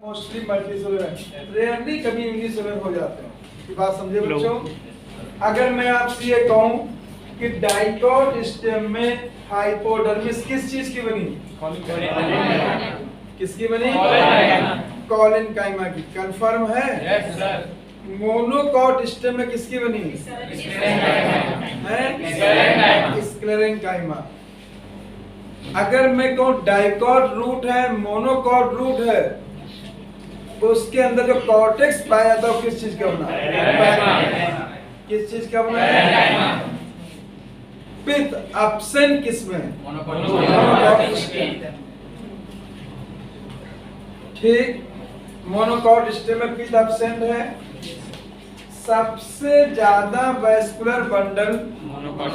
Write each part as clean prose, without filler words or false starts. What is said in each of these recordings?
Mostly multicellular, rarely कभी unicellular हो जाते हैं। ये बात समझे बच्चों? अगर मैं आपसे ये कहूं कि डाइकोट स्टेम में हाइपोडर्मिस किस चीज की बनी? किसकी बनी? कॉलिनकाइमा की। कंफर्म है? Yes sir. मोनोकॉट स्टेम में किसकी बनी है? स्क्लेरेंकाइमा। अगर मैं कहूं डाइकोट रूट है, मोनोकॉट रूट है, तो उसके अंदर जो कॉर्टेक्स पाया जाता है वो किस चीज का बना है? किस चीज का बना है? पित्त एब्सेंट किसमें? Monocot stem. ठीक, मोनोकॉट स्टेम में पित्त एब्सेंट है। सबसे ज्यादा वैस्कुलर बंडल मोनोकॉट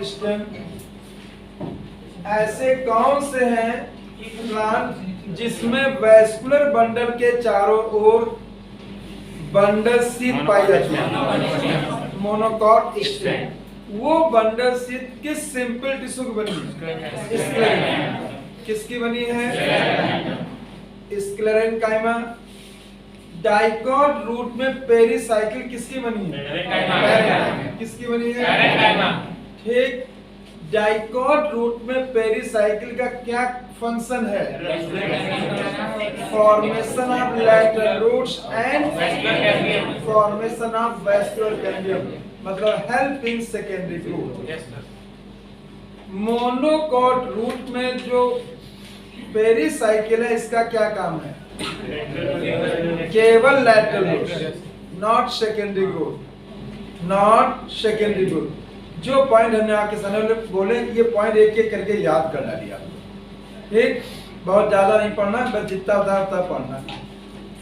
स्टेम। ऐसे कौन से हैं प्लांट जिसमें वैस्कुलर बंडल के चारों ओर बंडल शीथ पाई जाती है? Monocot stem. वो बंडल शीथ किस सिंपल टिश्यू की बनी है? किसकी बनी है? स्क्लेरेंकाइमा। डाइकोट रूट में पेरिसाइकिल किसकी बनी है? किसकी बनी है? ठीक, डाइकोट रूट में पेरिसाइकिल का क्या फंक्शन है? Formation of lateral roots and formation of vascular cambium, मतलब help in secondary growth. Monocot root में जो पेरिसाइकिल है, इसका क्या काम है? केवल lateral roots, not secondary growth, not secondary growth. जो पॉइंट हमने आपके सामने बोले, ये पॉइंट एक एक करके याद कर डालिए। ठीक, बहुत ज्यादा नहीं पढ़ना, बस जितना बता उतना पढ़ना।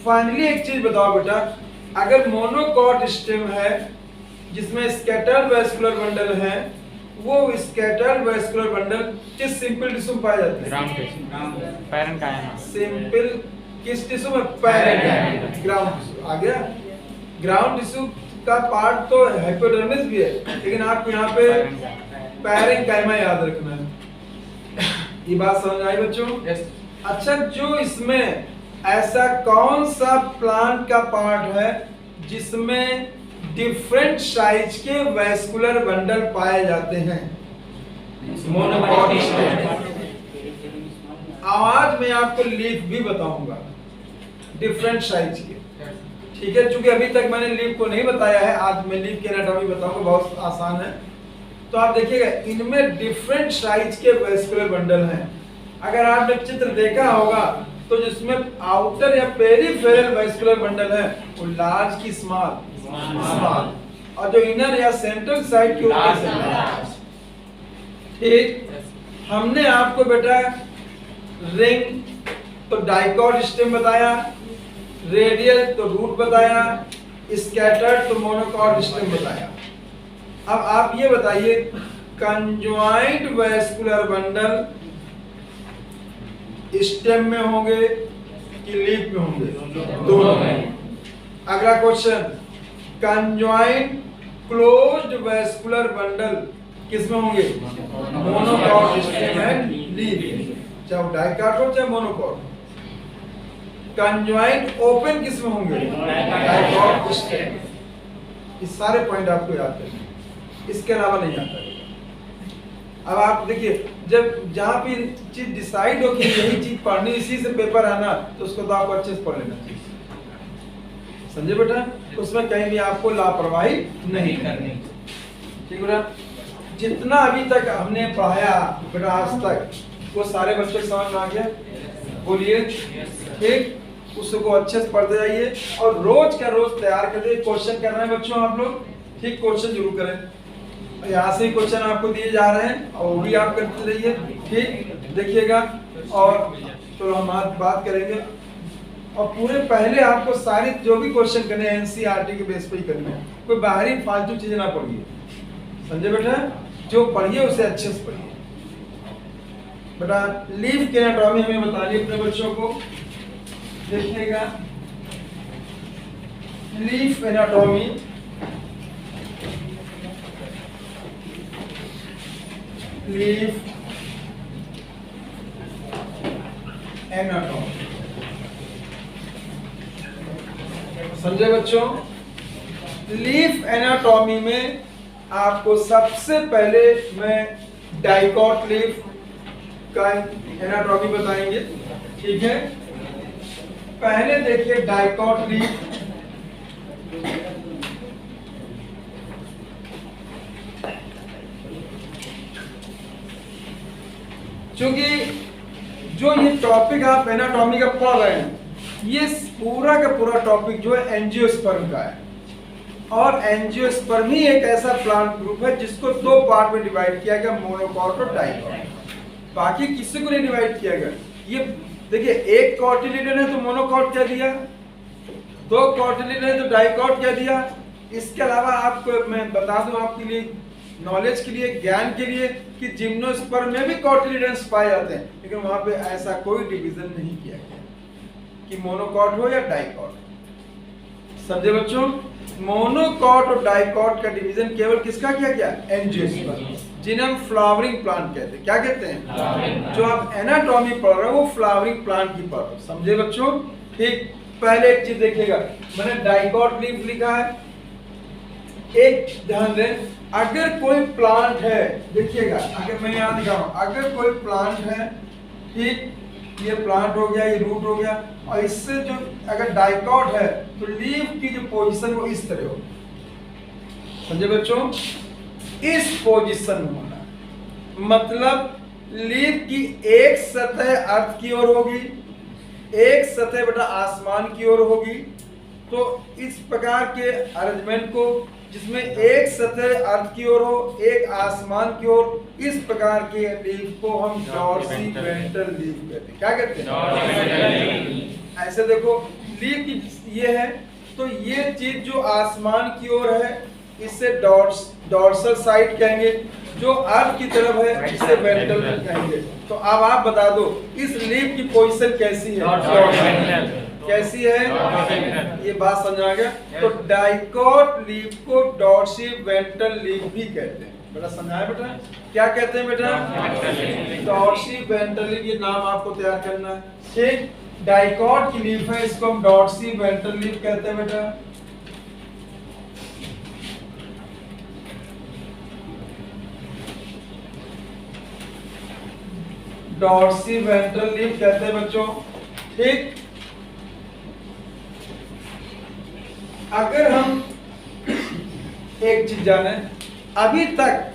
फाइनली एक चीज बताओ बेटा, अगर मोनोकॉट स्टेम है जिसमें स्कैटर्ड वैस्कुलर बंडल है, वो स्कैटर्ड वैस्कुलर बंडल किस सिंपल टिश्यू में पाए जाते हैं? पैरेन्काइमा। सिंपल किस टिश्यू में? पैरेन्काइमा। ग्राउंड टिश्यू आ गया। ग्राउंड टिश्यू का पार्ट तो हाइपोडर्मिस भी है, लेकिन आपको यहाँ पे पैरेन्काइमा याद रखना है। ये बात समझ आई बच्चों? अच्छा, जो इसमें ऐसा कौन सा प्लांट का पार्ट है जिसमें डिफरेंट साइज के वैस्कुलर बंडल पाए जाते हैं? Monocot stem. आज मैं आपको लीफ भी बताऊंगा डिफरेंट साइज के। ठीक है, चूंकि अभी तक मैंने लीफ को नहीं बताया है, आज मैं लीफ की एनाटॉमी बताऊंगा, बहुत आसान है। तो आप देखिएगा, इनमें डिफरेंट साइज के वैस्कुलर बंडल हैं। अगर आपने चित्र देखा होगा तो जिसमें आउटर या पेरिफेरल वैस्कुलर बंडल है वो लार्ज की स्मॉल, स्मॉल, और जो इनर या सेंट्रल साइड के ऊपर से। ठीक, हमने आपको बेटा रिंग तो डाइकोट स्टेम बताया, रेडियल तो रूट बताया, स्कैटर्ड तो मोनोकॉट स्टेम बताया। अब आप ये बताइए, कंजॉइंट वैस्कुलर बंडल स्टेम में होंगे कि लीफ में होंगे? दोनों में। अगला question, conjoint closed vascular bundle किस में होंगे? मोनोकॉट स्टेम एंड लीफ, चाहे डाइकोट हो चाहे मोनोकॉट। कंजॉइंट ओपन किस में होंगे? Dicot stem. इस सारे पॉइंट आपको याद करने, इसके अलावा नहीं आता है। अब आप देखिए, जब जहां भी चीज डिसाइड हो कि यही चीज पढ़नी, इसी से पेपर आना, तो उसको तो आपको अच्छे से पढ़ लेना चाहिए। समझे बेटा? उसमें कहीं भी आपको लापरवाही नहीं करनी। ठीक बेटा? जितना अभी तक हमने पढ़ाया बेटा आज तक, वो सारे बच्चों को समझ में आ गया? बोलिए। ठीक, उसको अच्छे से पढ़ते जाइए और रोज का रोज तैयार कर दे। क्वेश्चन कर रहे हैं बच्चों आप लोग? ठीक, क्वेश्चन जरूर करें। यहाँ से क्वेश्चन आपको दिए जा रहे हैं और वो भी आप करते रहिए। ठीक, देखिएगा। और तो हम आज बात करेंगे, और पूरे पहले आपको सारी जो भी क्वेश्चन करने हैं एनसीईआरटी के बेस पे ही करने हैं, कोई बाहरी फालतू चीजें ना पढ़िए। समझे बेटा? जो पढ़िए उसे अच्छे से पढ़िए। बेटा लीफ की एनाटॉमी हमें बतानी अपने बच्चों को। देखिएगा, लीफ एनाटॉमी लीफ एनाटॉमी। समझे बच्चों? लीफ एनाटॉमी में आपको सबसे पहले मैं डाइकॉट लीफ का एनाटॉमी बताएंगे, ठीक है? पहले देखिए डाइकॉट लीफ। क्योंकि जो ये टॉपिक आप एनाटॉमी का पढ़ रहे हैं, ये पूरा का पूरा टॉपिक जो है एंजियोस्पर्म का है। और एंजियोस्पर्म ही एक ऐसा प्लांट ग्रुप है जिसको दो पार्ट में डिवाइड किया गया, मोनोकॉट और डाइकॉट। बाकी किसी को नहीं डिवाइड किया गया। ये देखिए, एक कॉटिलिडन है तो मोनोकॉट क्या दिया, दो कॉटिलिडन है तो डाइकॉट क्या दिया। इसके अलावा आपको मैं बता दूं आपके लिए, नॉलेज के लिए, ज्ञान के लिए, कि जिम्नोस्पर्म में भी कॉटिलिडन्स पाए जाते हैं, लेकिन वहां पे ऐसा कोई डिवीजन नहीं किया गया कि मोनोकॉट हो या डाइकॉट। समझे बच्चों? मोनोकॉट और डाइकॉट का डिवीजन केवल किसका किया गया? एंजियोस्पर्म, जिन्हें हम फ्लावरिंग प्लांट कहते हैं। क्या कहते हैं? जो आप एनाटॉमी पढ़ रहे हो वो फ्लावरिंग प्लांट की पढ़ रहे हो। समझे बच्चों? ठीक। पहले एक चीज देखिएगा, मैंने डाइकॉट लीफ लिखा है। एक ध्यान दें, अगर कोई प्लांट है, देखिएगा, अगर मैं यहाँ दिखा रहा हूं, अगर कोई प्लांट है, ठीक, ये प्लांट हो गया, ये रूट हो गया, और इससे जो अगर डाइकॉट है तो लीफ की जो पोजीशन वो इस तरह हो। समझे बच्चों? इस पोजीशन में होना, मतलब लीफ की एक सतह अर्थ की ओर होगी, एक सतह बेटा आसमान की ओर होगी। तो इस प्रकार के अरेंजमेंट को, जिसमें एक सतह अर्थ की ओर हो, एक आसमान की ओर, इस प्रकार के लीफ को हम डॉर्सीवेंट्रल लीफ कहते हैं। क्या कहते हैं? ऐसे देखो, लीफ की ये है, तो ये चीज जो आसमान की ओर है इसे डॉर्सल साइड कहेंगे, जो अर्थ की तरफ है इसे वेंट्रल कहेंगे। तो अब आप बता दो इस लीफ की पोजीशन कैसी है? कैसी है? ये बात समझ आ गया? तो डाइकॉट लीफ को डॉर्सीवेंट्रल लीफ भी कहते हैं। बेटा समझाया बेटा? क्या कहते हैं बेटा? डॉर्सीवेंट्रल लीफ। ये नाम आपको तैयार करना है, ठीक? डाइकॉट की लीफ है, इसको हम डॉर्सीवेंट्रल लीफ कहते हैं बेटा। डॉर्सीवेंट्रल लीफ कहते हैं बच्चों, ठीक? अगर हम एक चीज जाने, अभी तक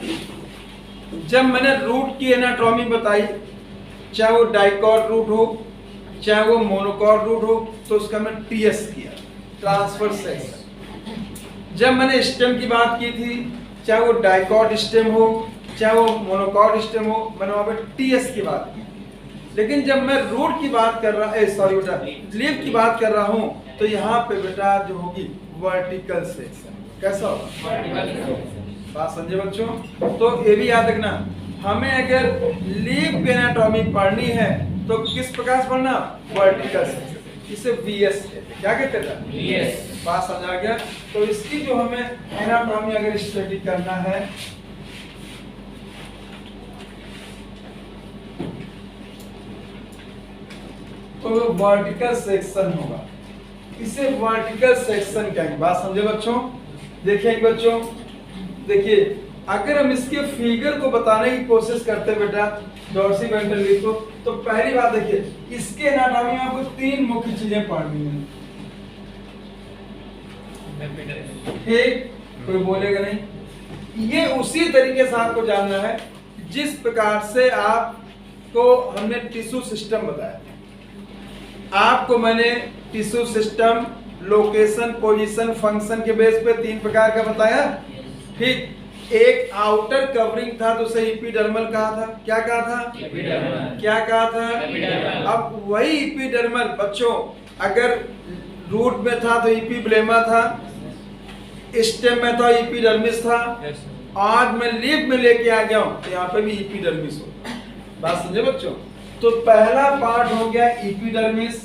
जब मैंने रूट की एनाटॉमी बताई, चाहे वो डाइकॉट रूट हो, चाहे वो मोनोकॉट रूट हो, तो उसका मैं टीएस किया, ट्रांसफर सेक्शन। जब मैंने स्टेम की बात की थी, चाहे वो डाइकॉट स्टेम हो, चाहे वो मोनोकॉट स्टेम हो, मैंने वहां पे टीएस की बात की। लेकिन जब मैं रूट की बात कर रहा, सॉरी बेटा, लीफ की बात कर रहा हूं, तो यहाँ पे बेटा जो होगी वर्टिकल सेक्शन। कैसा होगा? बात समझे बच्चों? तो ये भी याद रखना, हमें अगर लीफ की एनाटॉमी पढ़नी है तो किस प्रकार से पढ़ना? Vertical section. इसे वीएस कहते हैं। क्या कहते हैं? वीएस। बात समझ आ गया? तो इसकी जो हमें एनाटॉमी अगर स्टडी करना है, तो वर्टिकल सेक्शन होगा, इसे वर्टिकल सेक्शन कहेंगे। बात समझे बच्चों? देखिए बच्चों, देखिए, अगर हम इसके फिगर को बताने की कोशिश करते हैं बेटा डॉर्सीवेंट्रल लीफ को, तो पहली बात देखिए, इसके एनाटॉमी में आपको तीन मुख्य चीजें पढ़नी है, ठीक? कोई बोलेगा नहीं। ये उसी तरीके से आपको जानना है जिस प्रकार से आपको हमने टिश्यू सिस्टम बताया। आपको मैंने tissue system, location, position, function के बेस पे तीन प्रकार का बताया, ठीक? एक आउटर कवरिंग था तो उसे एपिडर्मल कहा था। क्या कहा था? एपिडर्मल। क्या कहा था? एपिडर्मल। अब वही एपिडर्मल बच्चों अगर रूट में था तो एपिब्लेमा था, स्टेम में था एपिडर्मिस था, आज मैं लीफ में लेके आ गया हूं तो यहाँ पे भी एपिडर्मिस हो। बात समझे बच्चों? तो पहला पार्ट हो गया एपिडर्मिस,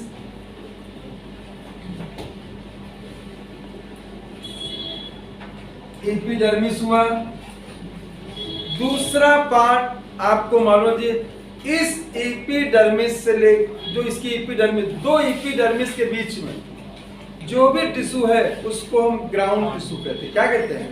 एपिडर्मिस हुआ। दूसरा पार्ट आपको मालूम जी इस एपिडर्मिस से ले जो इसकी एपिडर्मिस, दो एपिडर्मिस के बीच में जो भी टिश्यू है उसको हम ग्राउंड टिश्यू कहते हैं। क्या कहते हैं?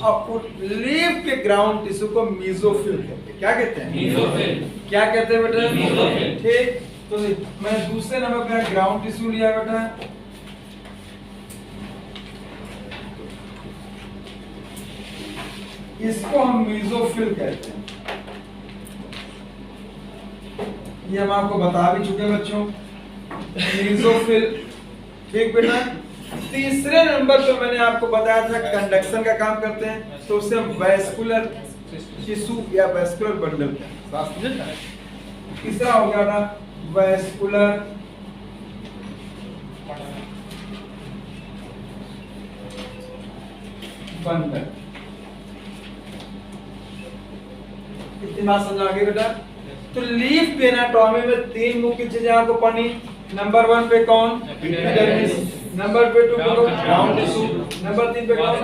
और लीफ के ग्राउंड टिश्यू को मीजोफिल कहते हैं। क्या कहते हैं? मीजोफिल। क्या कहते हैं बेटा? मीजोफिल। ठीक, तो मैं दूसरे नंबर पे ग्राउंड टिश्यू लिया बेटा, इसको हम मीजोफिल कहते हैं। ये हम आपको बता भी चुके बच्चों, मीजोफिल। ठीक बेटा, तीसरे नंबर पे मैंने आपको बताया था कंडक्शन का काम करते हैं, तो उसे हम वैस्कुलर टिश्यू या वैस्कुलर बंडल कहते हैं। तीसरा हो गया ना वैस्कुलर बंडल। इतनी बात समझ आ गई बेटा? तो लीफ के एनाटॉमी में तीन मुख्य चीजें आपको पढ़नी। नंबर 1 पे कौन? एपिडर्मिस। नंबर 2 पे कौन? Ground tissue. नंबर 3 पे कौन?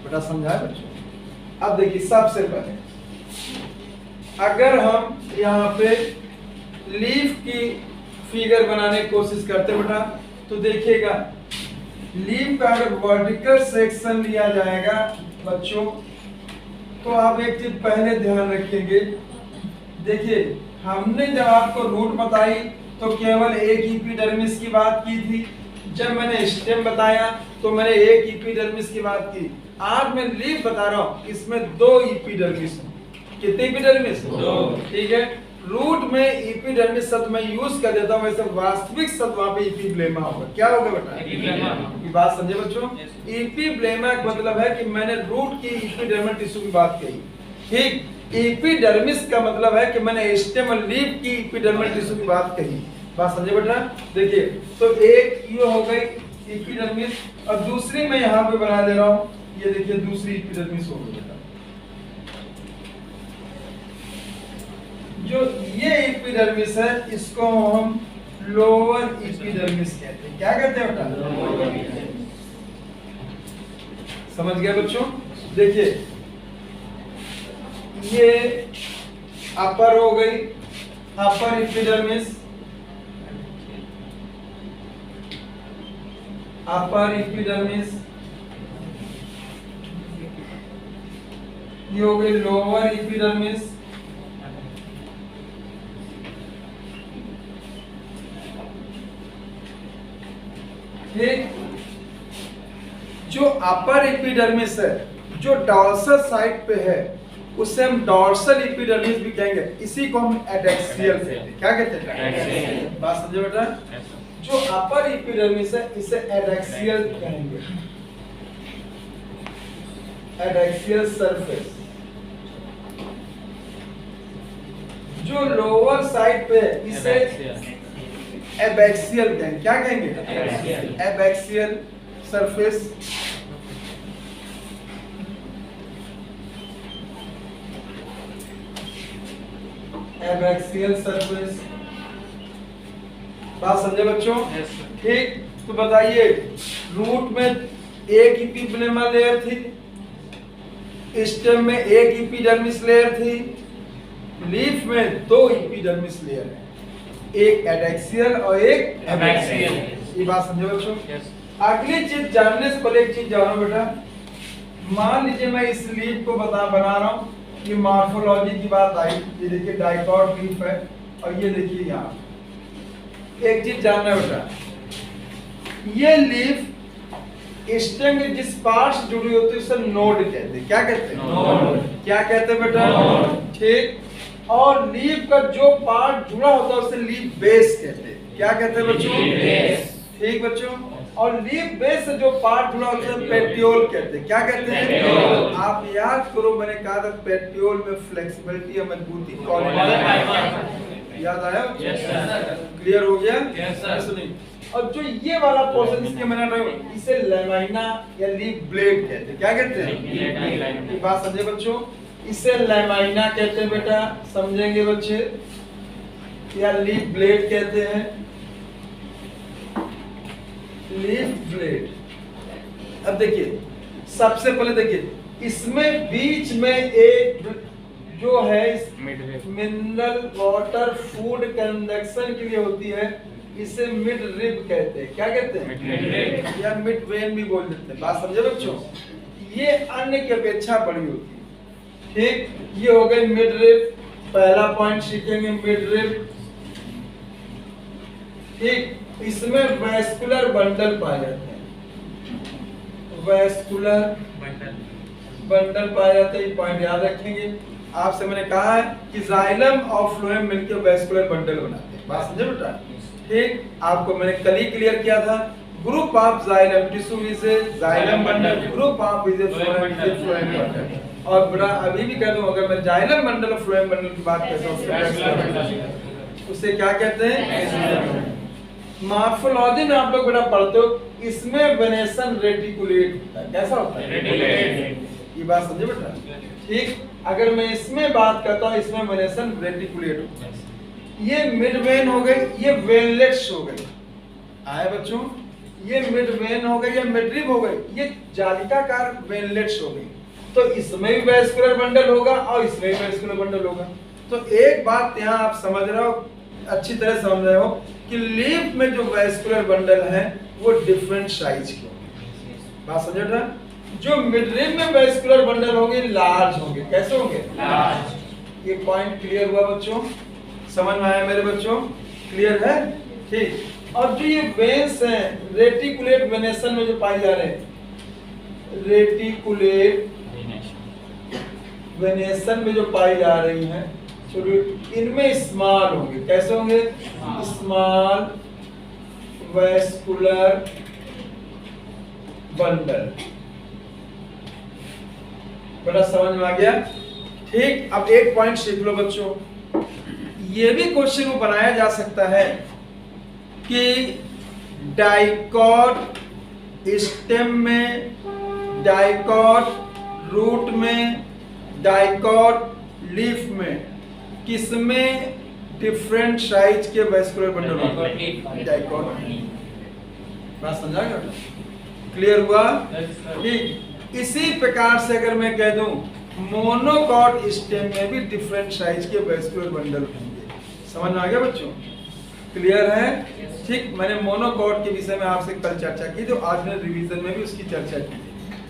बेटा समझाए बच्चों? अब देखिए, सबसे पहले अगर हम यहाँ पे लीफ की फिगर बनाने की कोशिश करते बेटा, तो देखिएगा लीफ का अगर वर्टिकल सेक्शन लिया जाएगा बच्चों, तो आप एक चीज पहले ध्यान रखेंगे। देखिए, हमने जब आपको रूट बताई तो केवल एक एपिडर्मिस की बात की थी। जब मैंने स्टेम बताया तो मैंने एक एपिडर्मिस की बात की। आज मैं लीफ बता रहा हूँ, इसमें दो एपिडर्मिस। कितने एपिडर्मिस? दो। ठीक है, रूट में एपिडर्मिस शब्द मैं यूज कर देता हूँ, वैसे वास्तविक शब्द वहाँ पे एपिब्लेमा होगा। क्या होगा बेटा? एपिब्लेमा। की बात समझे बच्चों? एपिब्लेमा का मतलब है कि मैंने रूट की एपिडर्मल टिश्यू की बात कही। ठीक, एपिडर्मिस का मतलब है कि मैंने स्टेम और लीफ की एपिडर्मल टिश्यू की बात कही। बात समझे बेटा? देखिए, तो एक ये हो गई एपिडर्मिस, और दूसरी मैं यहाँ पे बना दे रहा हूँ। ये देखिए, दूसरी एपिडर्मिस हो गई बेटा। जो ये एपिडर्मिस है, इसको हम लोअर एपिडर्मिस कहते हैं। क्या कहते हैं बेटा? समझ गए बच्चों? देखिए, ये अपर हो गई, अपर एपिडर्मिस, अपर एपिडर्मिस। ये हो गई लोअर एपिडर्मिस। ठीक, जो अपर एपिडर्मिस है, जो डॉर्सल साइड पे है, उसे हम डॉर्सल एपिडर्मिस भी कहेंगे। इसी को हम एडेक्सियल कहते हैं। क्या कहते हैं? बात समझे बेटा? जो अपर एपिडर्मिस है, इसे एडेक्सियल कहेंगे, एडेक्सियल सरफेस। जो लोअर साइड पे है, इसे एबैक्सियल कहेंगे। क्या कहेंगे? Abaxial surface. Abaxial surface. बात समझे बच्चों? ठीक, तो बताइए, रूट में एक एपिब्लेमा लेयर थी, स्टेम में एक एपिडर्मिस लेयर थी, लीफ में दो एपिडर्मिस लेयर है, एक एडेक्सियल और एक एबैक्सियल। ये बात समझे बच्चों? अगली चीज जानने से पहले एक चीज जानो बेटा। मान लीजिए मैं इस लीफ को बना रहा हूँ, ये मॉर्फोलॉजी की बात आई। ये देखिए डाइकॉट लीफ है, और ये देखिए यहाँ एक चीज जानना है बेटा, ये लीफ स्टेम के जिस पार्ट से जुड़ी होती है उसे नोड कहते हैं। क्या कहते हैं? नोड। क्या कहते हैं बेटा? ठीक, और लीफ का जो पार्ट जुड़ा होता है उसे लीफ बेस कहते हैं। क्या कहते हैं बच्चों? ठीक बच्चों, और लीफ बेस से जो पार्ट जुड़ा होता है पेटियोल कहते हैं। क्या कहते हैं? आप याद करो, मैंने कहा था पेटियोल में फ्लेक्सिबिलिटी और मजबूती कौन याद आया? क्लियर हो गया? सुनिए, और जो ये वाला पोर्शन इसके मैंने इसे लैमाइना या लीफ ब्लेड कहते हैं। क्या कहते हैं? ये बात समझे बच्चों? इसे लैमाइना कहते हैं बेटा, समझेंगे बच्चे, या लीफ ब्लेड कहते हैं, लीफ ब्लेड। अब देखिए, सबसे पहले देखिए, इसमें बीच में एक जो है मिनरल वाटर फूड कंडक्शन के लिए होती है, इसे मिड रिब कहते हैं। क्या कहते हैं? या मिड वेन भी बोल देते हैं। बात समझे बच्चों? ये अन्य की अपेक्षा बड़ी होती है। ठीक, ये हो गई मिड रिब। पहला पॉइंट सीखेंगे मिड रिब। ठीक, इसमें वैस्कुलर बंडल पाए जाते हैं। वैस्कुलर बंडल पाए जाते हैं, ये पॉइंट याद रखेंगे। आपसे मैंने कहा है कि जाइलम और फ्लोएम मिलकर वैस्कुलर बंडल बनाते हैं। बात समझे बेटा? ठीक, आपको मैंने कल ही क्लियर किया था। Group of xylem tissue is a xylem bundle, group of is a phloem bundle. और बेटा अभी भी कह दूं, अगर मैं जाइलम बंडल और फ्लोएम बंडल की बात करता हूं उसे क्या कहते हैं? मॉर्फोलॉजी में आप लोग बेटा पढ़ते हो, इसमें वेनेसन रेटिकुलेट होता है। कैसा होता है? ये बात समझे बेटा? ठीक, अगर मैं इसमें बात करता हूँ, इसमें वेनेसन रेटिकुलेट होता है। ये मिड वेन हो गई, ये वेनलेट्स हो गई। आए बच्चों? ये मिड वेन हो गई, ये मिडरिब हो गई, ये जालिकाकार वेनलेट्स हो गई। तो इसमें भी वैस्कुलर बंडल होगा और इसमें भी वैस्कुलर बंडल होगा। तो एक बात यहाँ आप समझ रहे हो, अच्छी तरह समझ रहे हो कि लीफ में जो वैस्कुलर बंडल है वो डिफरेंट साइज के होंगे। बात समझ रहे? जो मिडरिब में वैस्कुलर बंडल होंगे लार्ज होंगे। कैसे होंगे? लार्ज। ये पॉइंट क्लियर हुआ बच्चों? समझ में आया मेरे बच्चों? क्लियर है? ठीक, अब जो ये वेन्स हैं रेटिकुलेट वेनेसन में जो पाए जा रहे हैं, रेटिकुलेट वेनेसन में जो पाई जा रही हैं, इनमें स्मॉल होंगे। कैसे होंगे? Small vascular bundle. बड़ा समझ में आ गया? ठीक, अब एक पॉइंट सीख लो बच्चों। ये भी क्वेश्चन को बनाया जा सकता है कि डाइकॉट स्टेम में, डाइकॉट रूट में, डाइकॉट लीफ में किसमें डिफरेंट साइज के वैस्कुलर बंडल होते हैं? डाइकॉट। बात समझा गया? क्लियर हुआ? ठीक, इसी प्रकार से अगर मैं कह दूं मोनोकॉट स्टेम में भी डिफरेंट साइज के वैस्कुलर बंडल होंगे। समझ में आ गया बच्चों? क्लियर है? ठीक, मैंने मोनोकॉट के विषय में आपसे कल चर्चा की, जो आज मैंने रिवीजन में भी उसकी चर्चा की।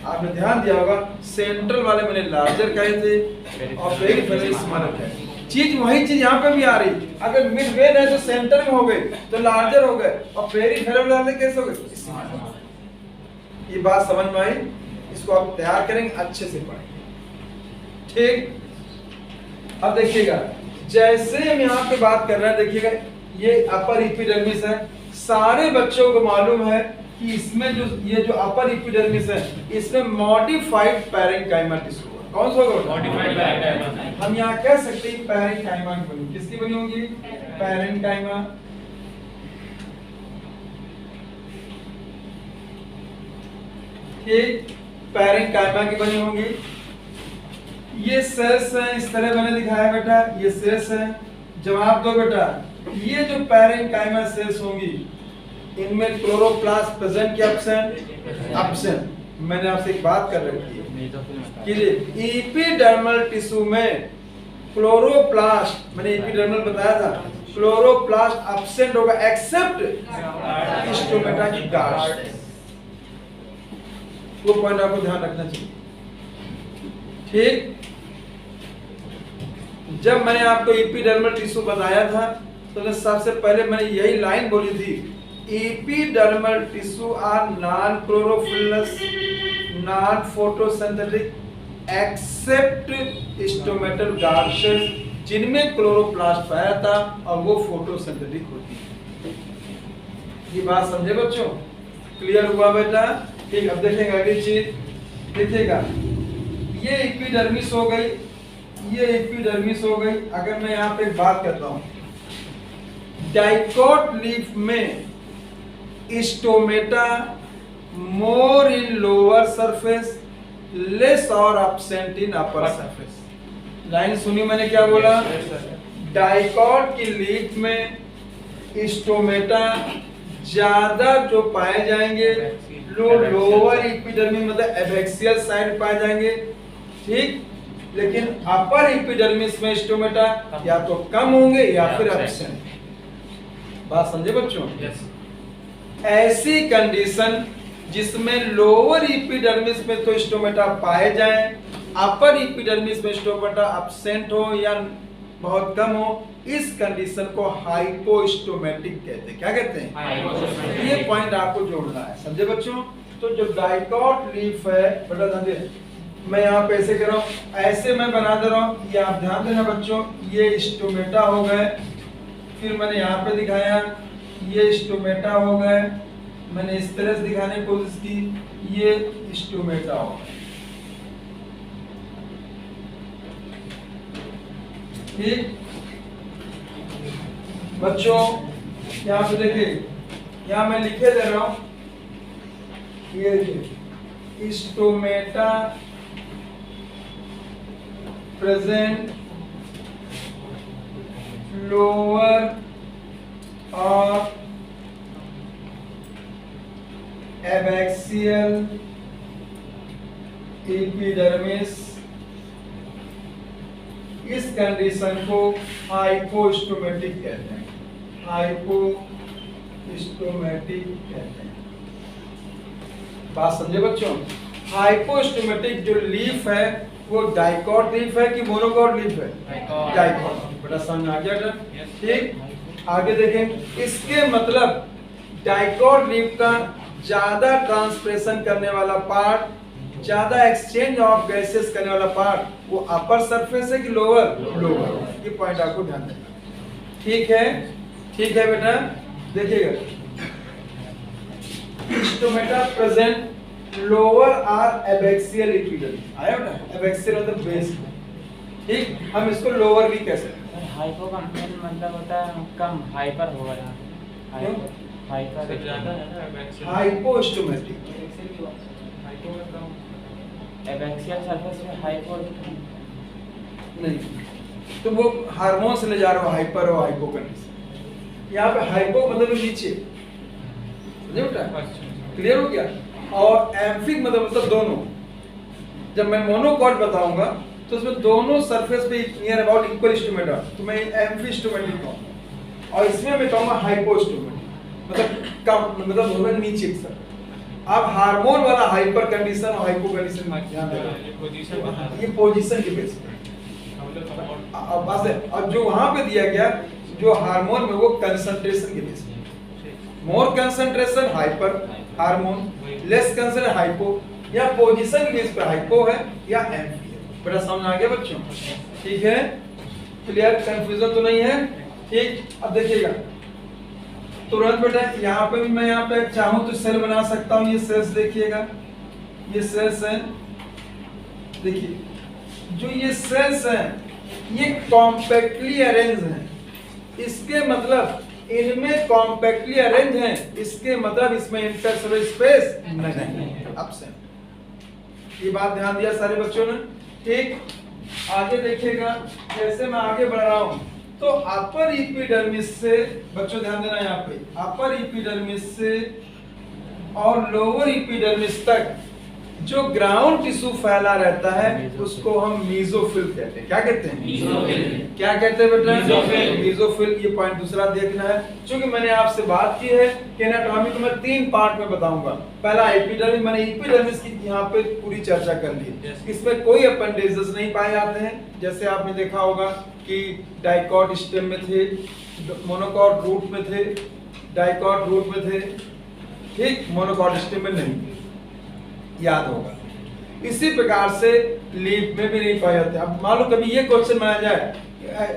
आपने ध्यान दिया होगा, सेंट्रल वाले मैंने लार्जर कहे थे और पेरिफेरल स्मॉलर कहे। चीज वही चीज यहाँ पे भी आ रही। अगर मिड वेन है तो सेंटर में हो गए तो लार्जर हो गए, और पेरिफेरल वाले कैसे हो गए? ये बात समझ में आई? इसको आप तैयार करेंगे, अच्छे से पढ़ेंगे। ठीक, अब देखिएगा, जैसे हम यहाँ पे बात कर रहे हैं, देखिएगा ये अपर एपिडर्मिस है। सारे बच्चों को मालूम है कि इसमें जो ये जो अपर एपिडर्मिस है, इसमें मॉडिफाइड पैरेन्काइमा टिश्यू है। कौन सा होगा? Modified parenchyma. हम यहाँ कह सकते हैं पैरेन्काइमा की बनी। किसकी बनी होगी? पैरेन्काइमा। ठीक, पैरेन्काइमा की बनी होंगी। ये सेल्स हैं, इस तरह मैंने दिखाया बेटा, ये सेल्स हैं। जवाब दो बेटा, ये जो पैरेन्काइमा सेल्स होंगी, इनमें क्लोरोप्लास्ट प्रेजेंट या एब्सेंट? एब्सेंट। मैंने आपसे एक बात कर रखी है कि एपिडर्मल टिश्यू में क्लोरोप्लास्ट, मैंने एपिडर्मल बताया था, क्लोरोप्लास्ट एब्सेंट होगा एक्सेप्ट स्टोमेटा की गार्ड। वो पॉइंट आपको ध्यान रखना चाहिए। ठीक, जब मैंने आपको एपिडर्मल टिश्यू बताया था तो सबसे पहले मैंने यही लाइन बोली थी, epidermal tissue are non chlorophyllous, non photosynthetic except stomatal guard cells, जिनमें क्लोरोप्लास्ट पाया था और वो फोटोसिंथेटिक होती है। ये बात समझे बच्चों? क्लियर हुआ बेटा? ठीक, अब देखेंगे अगली चीज। देखिएगा, ये एपिडर्मिस हो गई, ये एपिडर्मिस हो गई। अगर मैं यहाँ पे एक बात करता हूँ, डाइकॉट लीफ में stomata more in lower surface, less और absent in upper surface. Line सुनी मैंने क्या बोला? डाइकॉट की लीफ में स्टोमेटा ज्यादा जो पाए जाएंगे लोअर एपिडर्मिस मतलब एबैक्सियल साइड पाए जाएंगे। ठीक, लेकिन अपर एपिडर्मिस में स्टोमेटा या तो कम होंगे या फिर एब्सेंट। बात समझे बच्चों? ऐसी कंडीशन जिसमें लोअर एपिडर्मिस में तो स्टोमेटा पाए जाएं, अपर एपिडर्मिस में स्टोमेटा एब्सेंट हो या बहुत कम हो, इस कंडीशन को हाइपोस्टोमेटिक कहते हैं। क्या कहते हैं? ये पॉइंट आपको जोड़ना है, समझे बच्चों? तो जो डाइकॉट लीफ है, बेटा ध्यान दे, मैं यहाँ पे ऐसे कर रहा हूँ, ऐसे मैं बना दे रहा हूँ, ये आप ध्यान देना बच्चों, ये स्टोमेटा हो गए, फिर मैंने यहाँ पे दिखाया ये स्टोमेटा हो गए, मैंने इस तरह से दिखाने की कोशिश की, ये स्टोमेटा हो गए। ठीक बच्चों, यहाँ पे देखिए, यहाँ मैं लिखे दे रहा हूँ, ये देखिए स्टोमेटा प्रेजेंट लोअर और एबैक्सियल एपिडर्मिस, इस कंडीशन को हाइपोस्टोमेटिक कहते हैं। हाइपोस्टोमेटिक कहते हैं। बात समझे बच्चों? हाइपोस्टोमेटिक जो लीफ है वो डाइकॉट लीफ है कि मोनोकॉट लीफ है? डाइकॉट। बड़ा समझ आ गया? ठीक, आगे देखें। इसके मतलब डाइकॉट लीफ का ज्यादा ट्रांसप्रेशन करने वाला पार्ट, ज्यादा एक्सचेंज ऑफ गैसेस करने वाला पार्ट, वो अपर सरफेस है कि लोअर? लोअर। ये पॉइंट आपको ध्यान देना। ठीक है, ठीक है बेटा, देखिएगा stomata present lower or abaxial epidermis. आया बेटा? एबैक्सियल मतलब बेस। ठीक, हम इसको लोअर भी कह सकते हैं। हाइपो का मतलब होता है कम, हाइपर होगा यहाँ। हाइपर ज्यादा है ना एबैक्सियल। हाइपोस्टोमेटिक। हाइपो में कम, एबैक्सियल सरफेस में हाइपो नहीं, तो वो हार्मोन से ले जा रहे हो, हाइपर और हाइपो कंडीशन। यहाँ पे हाइपो मतलब नीचे, समझे बेटा? क्लियर हो गया? और एम्फिक मतलब दोनों। जब मैं मोनोकॉट बताऊंगा तो उसमें दोनों सरफेस पे नियर अबाउट इक्वल स्टोमेटा, तो मैं एम्फिस्टोमेटिक कहूंगा। और इसमें मैं कहूंगा हाइपोस्टोमेटिक, मतलब कम, मतलब होगा नीचे की तरफ। अब हार्मोन वाला हाइपर कंडीशन और हाइपो कंडीशन में ध्यान देना, ये पोजीशन के बेस पे। अब बस है, और जो वहां पे दिया गया जो हार्मोन में, वो कंसंट्रेशन के बेस पे। More concentration hyper hormone, less concentration hypo, या पोजीशन के बेस पे हाइपो है या एम्फी है। बड़ा समझ आ गया बच्चों? ठीक है, क्लियर? कंफ्यूजन तो नहीं है? ठीक, अब देखिएगा तुरंत बेटा, यहाँ पे भी मैं यहाँ पे चाहूँ तो सेल बना सकता हूँ। ये सेल्स देखिएगा, ये सेल्स हैं, देखिए जो ये सेल्स हैं ये कॉम्पैक्टली अरेंज हैं। इसके मतलब इनमें कॉम्पैक्टली अरेंज हैं, इसके मतलब इसमें इंटरसेलुलर स्पेस नहीं है, एब्सेंट। ये बात ध्यान दिया सारे बच्चों ने? ठीक, आगे देखिएगा, जैसे मैं आगे बढ़ रहा हूँ तो अपर एपिडर्मिस से, बच्चों ध्यान देना यहाँ पे, अपर एपिडर्मिस से और लोअर एपिडर्मिस तक जो ग्राउंड टिश्यू फैला रहता है उसको हम मीजोफिल कहते हैं। क्या कहते हैं? मीजोफिल। क्या कहते हैं बेटा? मीजोफिल। मीजोफिल। ये पॉइंट दूसरा देखना है, क्योंकि मैंने आपसे बात की है कि एनाटॉमी को मैं 3 पार्ट में बताऊंगा। पहला एपिडर्मिस, मैंने एपिडर्मिस की यहाँ पे पूरी चर्चा कर ली। इसमें कोई अपेंडेजेस नहीं पाए जाते हैं, जैसे आपने देखा होगा कि डाइकॉट स्टेम में थे, मोनोकॉट रूट में थे, डाइकॉट रूट में थे, ठीक, मोनोकॉट स्टेम में नहीं, याद होगा। इसी प्रकार से लीफ में भी नहीं पाए जाते। अब मान लो कभी ये क्वेश्चन बनाया जाए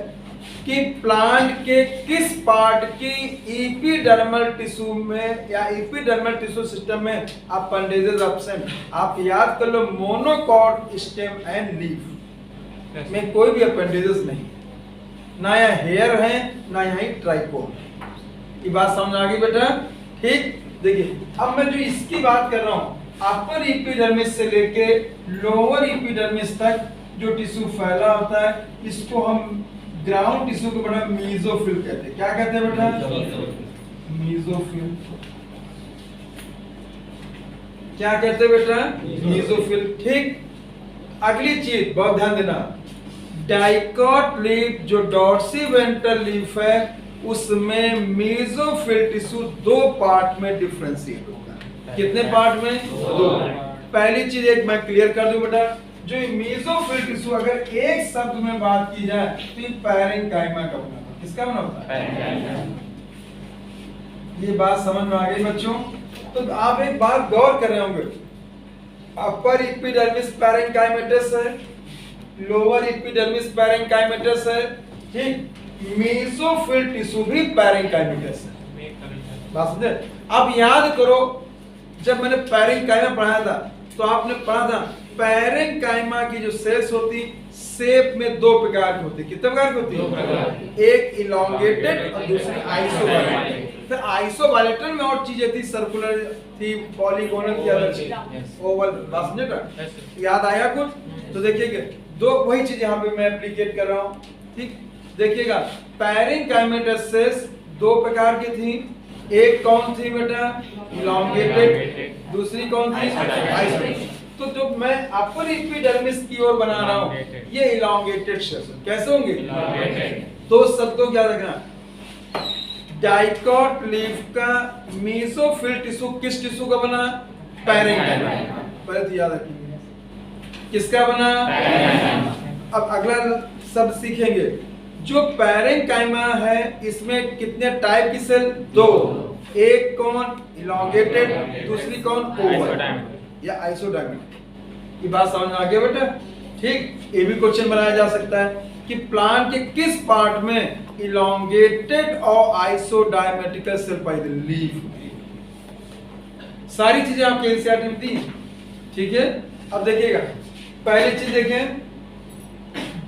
कि प्लांट के किस पार्ट की एपिडर्मल टिश्यू में या एपिडर्मल टिश्यू सिस्टम में अपेंडेजेस एब्सेंट, आप याद कर लो मोनोकॉट स्टेम एंड लीफ में कोई भी अपेंडेजेस नहीं, ना यहाँ हेयर है ना यहाँ ट्राइकोन। ये बात समझ आ गई बेटा? ठीक, देखिए अब मैं जो इसकी बात कर रहा हूँ, अपर एपिडर्मिस से लेके लोअर एपिडर्मिस तक जो टिश्यू फैला होता है, इसको हम ग्राउंड टिश्यू को बड़ा मीजोफिल कहते हैं। क्या कहते हैं बेटा? मीजोफिल। क्या कहते हैं बेटा? मीजोफिल। ठीक, अगली चीज बहुत ध्यान देना, डाइकॉट लीफ जो डॉर्सी वेंट्रल लीफ है उसमें मेसोफिल टिश्यू दो पार्ट में डिफरेंशिएट होगा। कितने पार्ट में? दो। पहली चीज एक मैं क्लियर कर दूं बेटा, जो मेसोफिल टिश्यू अगर एक शब्द में बात की जाए तो ये पैरेन्काइमा का बना होता है। किसका बना होता है? ये बात समझ में आ गई बच्चों? तो आप एक बात गौर कर रहे होंगे, अपर एपिडर्मिस पैरेन्काइमेटस है, लोअर एपिडर्मिस पैरेन्काइमेटस है, ठीक, मेसोफिल टिश्यू भी पैरेन्काइमेटस है। बात समझे? अब याद करो जब मैंने पैरेन्काइमा पढ़ाया था तो आपने पढ़ा था पैरेन्काइमा की जो सेल्स होती शेप में दो प्रकार की होती। कितने प्रकार की होती? एक इलोंगेटेड और दूसरी आइसोबायलेटरल। फिर आइसोबायलेटरल में और चीजें थी, सर्कुलर थी, पॉलीगोनल थी, अलग थी, ओवल। बात समझे बेटा? याद आया कुछ? तो देखिएगा दो वही चीज यहाँ पे मैं एप्लीकेट कर रहा हूँ, ठीक। देखिएगा पैरेन्काइमेटस सेल्स दो प्रकार की थी, एक कौन थी बेटा? इलोंगेटेड, दूसरी कौन थी? आइसोबायलेटरल। तो जो मैं अपर एपिडर्मिस की ओर बना रहा हूँ ये इलोंगेटेड सेल्स कैसे होंगे? तो शब्दों क्या रखना, डाइकॉट लीफ का मेसोफिल टिश्यू किस टिश्यू का बना? पैरेन्काइमा। पहले तो याद रखिए किसका बना? अब अगला शब्द सीखेंगे, जो पैरेन्काइमा है इसमें कितने टाइप की सेल? दो। एक कौन? इलोंगेटेड, दूसरी कौन? ओवल या आइसोडायमीटर। ये बात समझ में आ गया बेटा? ठीक। ये भी क्वेश्चन बनाया जा सकता है कि प्लांट के किस पार्ट में इलोंगेटेड और आइसोडायमेट्रिकल सेल पाई जाती है? लीफ। सारी चीजें आपके एनसीईआरटी में थी, ठीक है। अब देखिएगा पहली चीज देखें,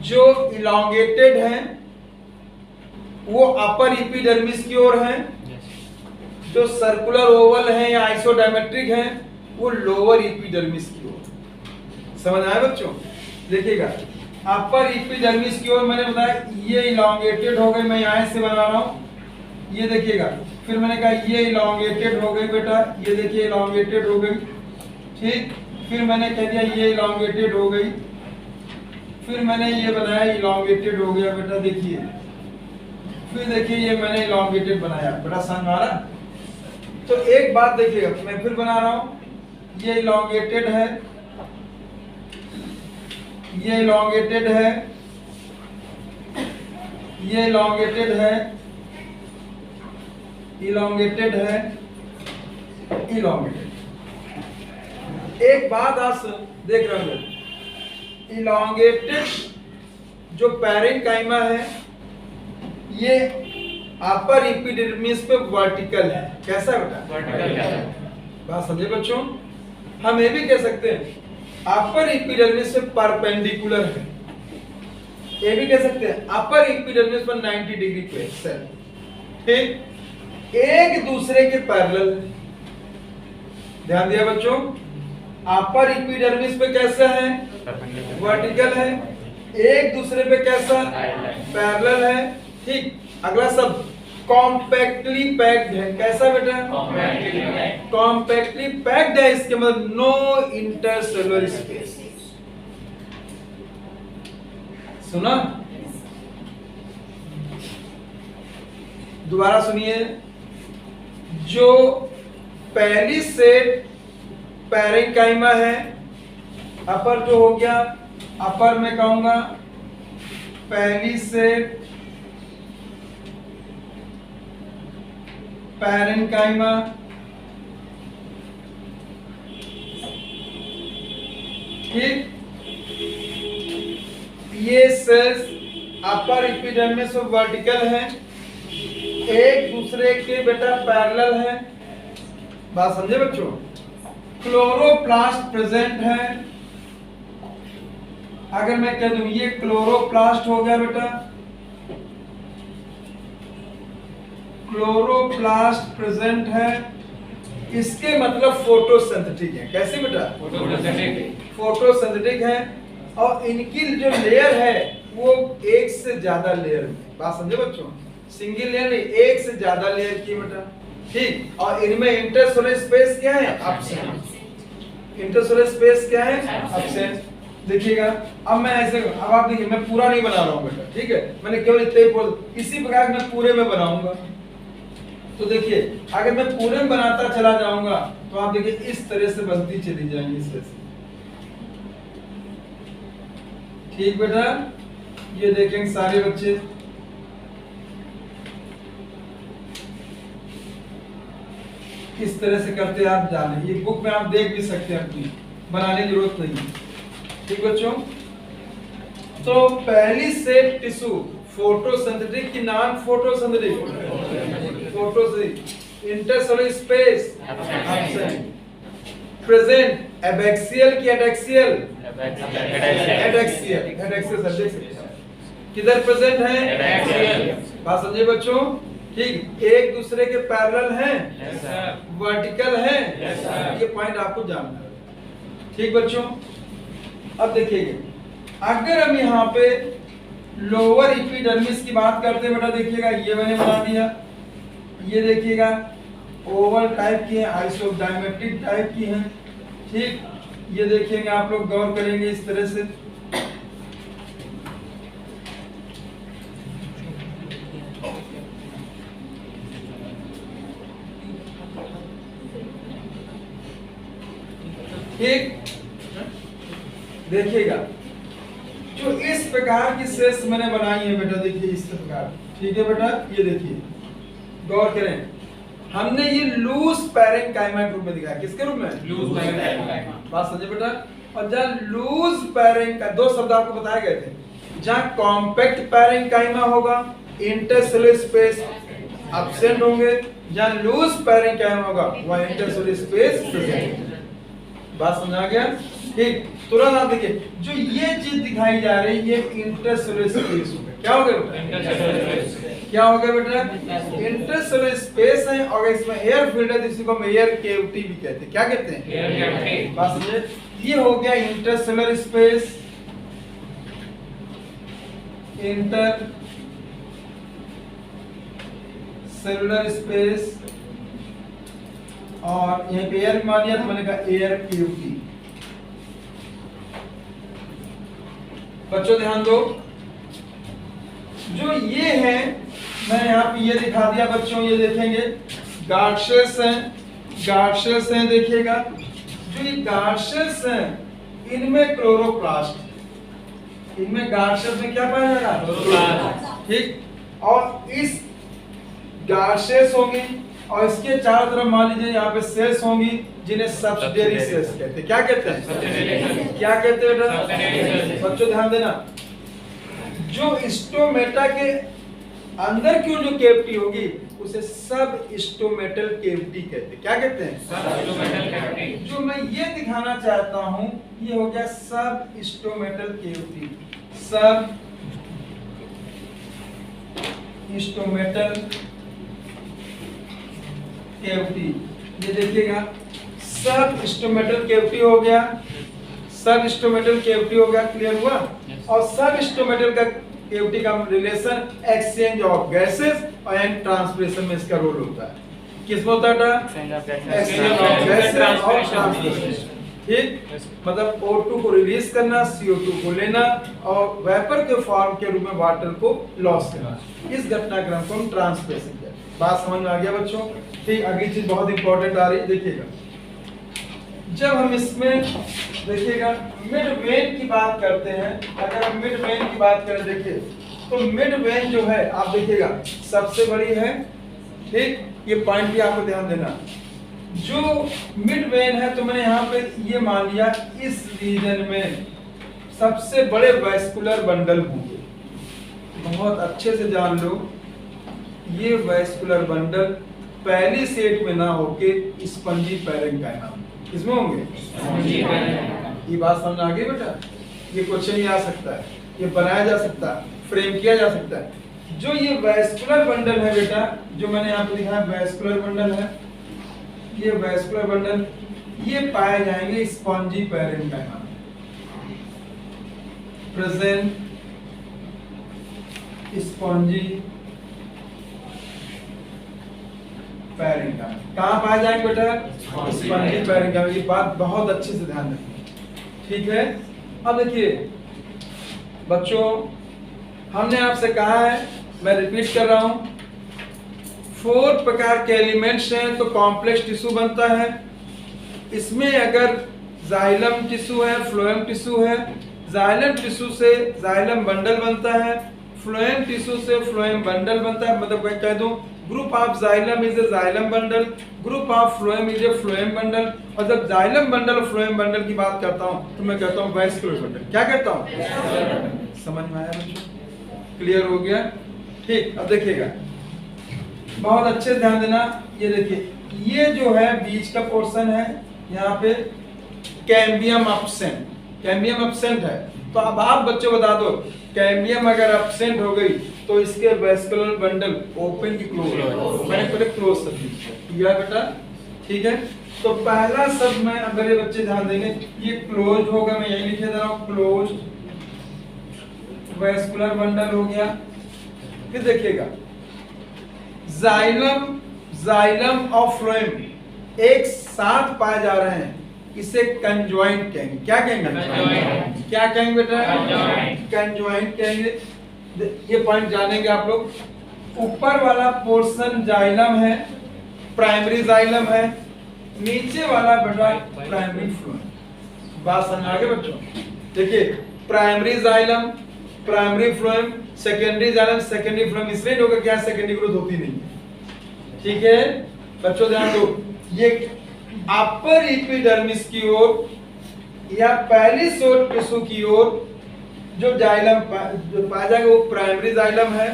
जो इलोंगेटेड है वो अपर एपिडर्मिस की ओर है, जो सर्कुलर ओवल है या आइसोडायमेट्रिक है वो लोअर एपिडर्मिस की ओर। समझ आया बच्चों? देखिएगा अपर एपिडर्मिस की ओर मैंने बताया ये इलोंगेटेड हो गई, मैं यहाँ से बना रहा हूँ, ये देखिएगा। फिर मैंने कहा ये इलोंगेटेड हो गई बेटा, ये देखिए इलोंगेटेड हो गई, ठीक। फिर मैंने कह दिया ये इलोंगेटेड हो गई, फिर मैंने ये बनाया इलोंगेटेड हो गया बेटा, देखिए। फिर देखिए ये मैंने इलोंगेटेड बनाया बेटा, समझ आ रहा? तो एक बात देखिएगा, मैं फिर बना रहा हूँ, ये इलोंगेटेड है, ये इलोंगेटेड है, ये इलोंगेटेड है, इलोंगेटेड है, इलोंगेटेड। एक बात आप देख रहे होंगे, इलोंगेटेड जो पैरेन्काइमा है ये अपर एपिडर्मिस पे वर्टिकल है। कैसा बेटा? वर्टिकल है। बात समझे बच्चों? हम ये भी कह सकते हैं अपर एपिडर्मिस से परपेंडिकुलर है, ये भी कह सकते हैं अपर एपिडर्मिस पर 90 डिग्री पे सेल, ठीक, एक दूसरे के पैरेलल। ध्यान दिया बच्चों? अपर एपिडर्मिस पे कैसा है? वर्टिकल है, एक दूसरे पे कैसा? पैरेलल है, ठीक। अगला शब्द कॉम्पैक्टली पैक्ड है। कैसा बेटा? कॉम्पैक्टली पैक्ड है, इसके मतलब नो इंटरसेलुलर स्पेस। सुना? दोबारा सुनिए, जो पहली सेट पैरेन्काइमा है, अपर जो हो गया, अपर में कहूंगा पहली सेट पैरेन्काइमा, ठीक। ये सेल्स अपर एपिडर्मिस में वर्टिकल है, एक दूसरे के बेटा पैरेलल है। बात समझे बच्चों? क्लोरोप्लास्ट प्रेजेंट है। अगर मैं कह दूं ये क्लोरोप्लास्ट हो गया बेटा, क्लोरोप्लास्ट प्रेजेंट है, इसके मतलब फोटोसिंथेटिक है। कैसे बेटा? फोटोसिंथेटिक है, और इनकी जो लेयर है वो एक से ज्यादा लेयर में। बात समझे बच्चों? सिंगल लेयर नहीं, एक से ज्यादा लेयर की बेटा, ठीक। और इनमें इंटरसेलुलर स्पेस क्या है? एब्सेंट। इंटरसेलुलर स्पेस क्या है? एब्सेंट। देखिएगा। अब मैं ऐसे, अब आप देखिए मैं पूरा नहीं बना रहा हूँ बेटा, ठीक है, मैंने केवल इतने ही बोल, इसी प्रकार मैं पूरे में बनाऊंगा। तो देखिए अगर मैं पूरे में बनाता चला जाऊंगा तो आप देखिए इस तरह से बनती चली जाएंगी इस तरह से। ठीक बेटा, ये देखेंगे सारे बच्चे, किस तरह से करते हैं आप जाने, ये बुक में आप देख भी सकते हैं, अपनी बनाने की जरूरत नहीं है। ठीक बच्चों, तो पहली सेल टिश्यू फोटोसिंथेटिक की non photosynthetic, photosynthetic, intercellular space absent, present abaxial की एडैक्सियल, एडैक्सियल, एडैक्सियल सर देख सकते हैं किधर प्रेजेंट है, एडैक्सियल। बात समझिए बच्चों, ठीक, एक दूसरे के पैरेलल हैं, यस सर, वर्टिकल हैं, यस सर, ये पॉइंट आपको जानना है। ठीक बच्चों, अब देखिए अगर हम यहाँ पे लोअर एपिडर्मिस की बात करते हैं बेटा, देखिएगा ये मैंने बना दिया, ये देखिएगा ओवल टाइप की है, आइसोडायमेट्रिक टाइप की है, ठीक, ये देखेंगे आप लोग गौर करेंगे इस तरह से। ठीक, देखिएगा जो इस प्रकार की सेल्स मैंने बनाई है बेटा, देखिए इस प्रकार, ठीक है बेटा, ये देखिए गौर करें, हमने ये लूज पैरेंकाइमा के रूप में दिखाया, किसके रूप में, लूज पैरेंकाइमा। बात समझे बेटा, और जहाँ लूज पैरेंका, दो शब्द आपको बताए गए थे, जहाँ कॉम्पैक्ट पैरेंकाइमा होगा इंटरसेलुलर स्पेस एब्सेंट होंगे, जहाँ लूज पैरेंकाइमा होगा वहाँ इंटरसेलुलर स्पेस प्रेजेंट। बात समझ आ गया, ठीक, तुरंत आप देखिए जो ये चीज दिखाई जा रही है, ये इंटरसेलुलर स्पेस हो गया, क्या हो गया बेटा, क्या हो गया बेटा, इंटरसेलुलर स्पेस है, और इसमें एयर फील्ड है, तो इसी को हम एयर कैविटी भी कहते हैं, क्या कहते हैं, एयर कैविटी। बात समझे, ये हो गया intercellular space, inter cellular space, और यहीं पे एयर मान लिया तो मैंने कहा एयर कैविटी। बच्चों ध्यान दो, जो ये है मैंने यहाँ पे ये दिखा दिया बच्चों, ये देखेंगे गार्ड सेल्स हैं, गार्ड सेल्स हैं, देखिएगा जो ये गार्ड सेल्स हैं इनमें क्लोरोप्लास्ट, इनमें गार्ड सेल्स में क्या पाया जाएगा, क्लोरोप्लास्ट, ठीक, और इस गार्ड सेल्स होंगी और इसके चारों तरफ मान लीजिए यहाँ पे सेल्स होंगी जिन्हें सब्सिडियरी सेल्स कहते हैं, क्या कहते हैं, क्या कहते हैं बेटा, बच्चों ध्यान देना, जो स्टोमेटा के अंदर की जो कैविटी होगी उसे सब स्टोमेटल कैविटी कहते हैं, क्या कहते हैं, सब स्टोमेटल कैविटी। जो मैं ये दिखाना चाहता हूँ ये हो गया सब स्टोमेटल कैविटी, सब स्टोमेटल कैविटी, ये देखिएगा सब स्टोमेटल कैविटी हो गया, सब स्टोमेटल कैविटी हो गया, क्लियर हुआ। और सब स्टोमेटल का कैविटी का रिलेशन एक्सचेंज ऑफ गैसेस और ट्रांसपिरेशन में इसका रोल होता है, किसमें होता है, एक्सचेंज ऑफ गैसेस और ट्रांसपिरेशन, ठीक, मतलब O2 को रिलीज करना, CO2 को लेना और वेपर के फॉर्म के रूप में वाटर को लॉस करना, इस घटनाक्रम को हम ट्रांसपिरेशन कहते हैं। बात समझ में आ गया बच्चों, ठीक। अगली चीज बहुत इंपॉर्टेंट आ रही है, देखिएगा जब हम इसमें देखिएगा मिड वेन की बात करते हैं, अगर हम मिड वेन की बात करें, देखिए तो मिड वेन जो है आप देखिएगा सबसे बड़ी है, ठीक, ये पॉइंट भी आपको ध्यान देना, जो मिड वेन है तो मैंने यहाँ पे ये मान लिया इस रीजन में सबसे बड़े वैस्कुलर बंडल होंगे, बहुत अच्छे से जान लो, ये वैस्कुलर बंडल पहली सेट में ना होके स्पंजी पैरेंकाइमा इसमें होंगे, ये बात समझ आ गई बेटा, ये क्वेश्चन ही आ सकता है, ये बनाया जा सकता है, फ्रेम किया जा सकता है। जो ये वैस्कुलर बंडल है बेटा, जो मैंने यहाँ पे लिखा है वैस्कुलर बंडल है, ये वैस्कुलर बंडल ये पाए जाएंगे spongy parenchyma, present spongy parenchyma, कहाँ पाए जाएंगे बेटा, स्पंजी पैरेंकाइमा, ये बात बहुत अच्छे से ध्यान रखिए, ठीक है। अब देखिए बच्चों, हमने आपसे कहा है, मैं रिपीट कर रहा हूं, 4 प्रकार के एलिमेंट्स हैं तो कॉम्प्लेक्स टिश्यू बनता है। इसमें अगर जाइलम टिश्यू है, फ्लोएम टिश्यू है, जाइलम टिश्यू से जाइलम बंडल बनता है, फ्लोएम टिश्यू से फ्लोएम बंडल बनता है। मतलब मैं कह दूं group of xylem is a xylem bundle, group of phloem is a phloem bundle. और जब जाइलम बंडल और फ्लोएम बंडल की बात करता हूं तो मैं कहता हूं वैस्कुलर बंडल। क्या कहता हूं? समझ में आया बच्चों? क्लियर हो गया? ठीक। अब देखिएगा, बहुत अच्छे ध्यान देना। ये देखिए, ये जो है बीच का पोर्शन है, यहाँ पे कैम्बियम एब्सेंट, कैम्बियम एब्सेंट है। तो अब आप बच्चों बता दो, कैम्बियम अगर एब्सेंट हो गई तो इसके वैस्कुलर बंडल ओपन की क्लोज? मैंने पहले क्लोज शब्द किया बेटा, ठीक है। तो पहला शब्द मैं, अगर ये बच्चे ध्यान देंगे, ये क्लोज होगा, मैं यही लिखे दे रहा हूं, क्लोज वैस्कुलर बंडल हो गया। फिर देखिएगा, जाइलम, जाइलम और फ्लोएम एक साथ पाए जा रहे हैं, इसे कंजॉइंट कहेंगे। क्या कहेंगे? क्या कहेंगे बेटा? कंजॉइंट कहेंगे। ये पॉइंट जानेंगे आप लोग। ऊपर वाला पोर्शन जाइलम है, प्राइमरी जाइलम है, नीचे वाला बेटा प्राइमरी फ्लोएम। बात समझ आ गई बच्चों? देखिए, primary xylem, primary phloem, secondary xylem, secondary phloem. इसलिए होगा क्या, सेकेंडरी ग्रोथ होती नहीं है, ठीक है बच्चों? ध्यान दो, ये अपर एपिडर्मिस की ओर या पहली शॉर्ट टिश्यू की ओर जो जाइलम जो पाया जाएगा वो प्राइमरी जाइलम है।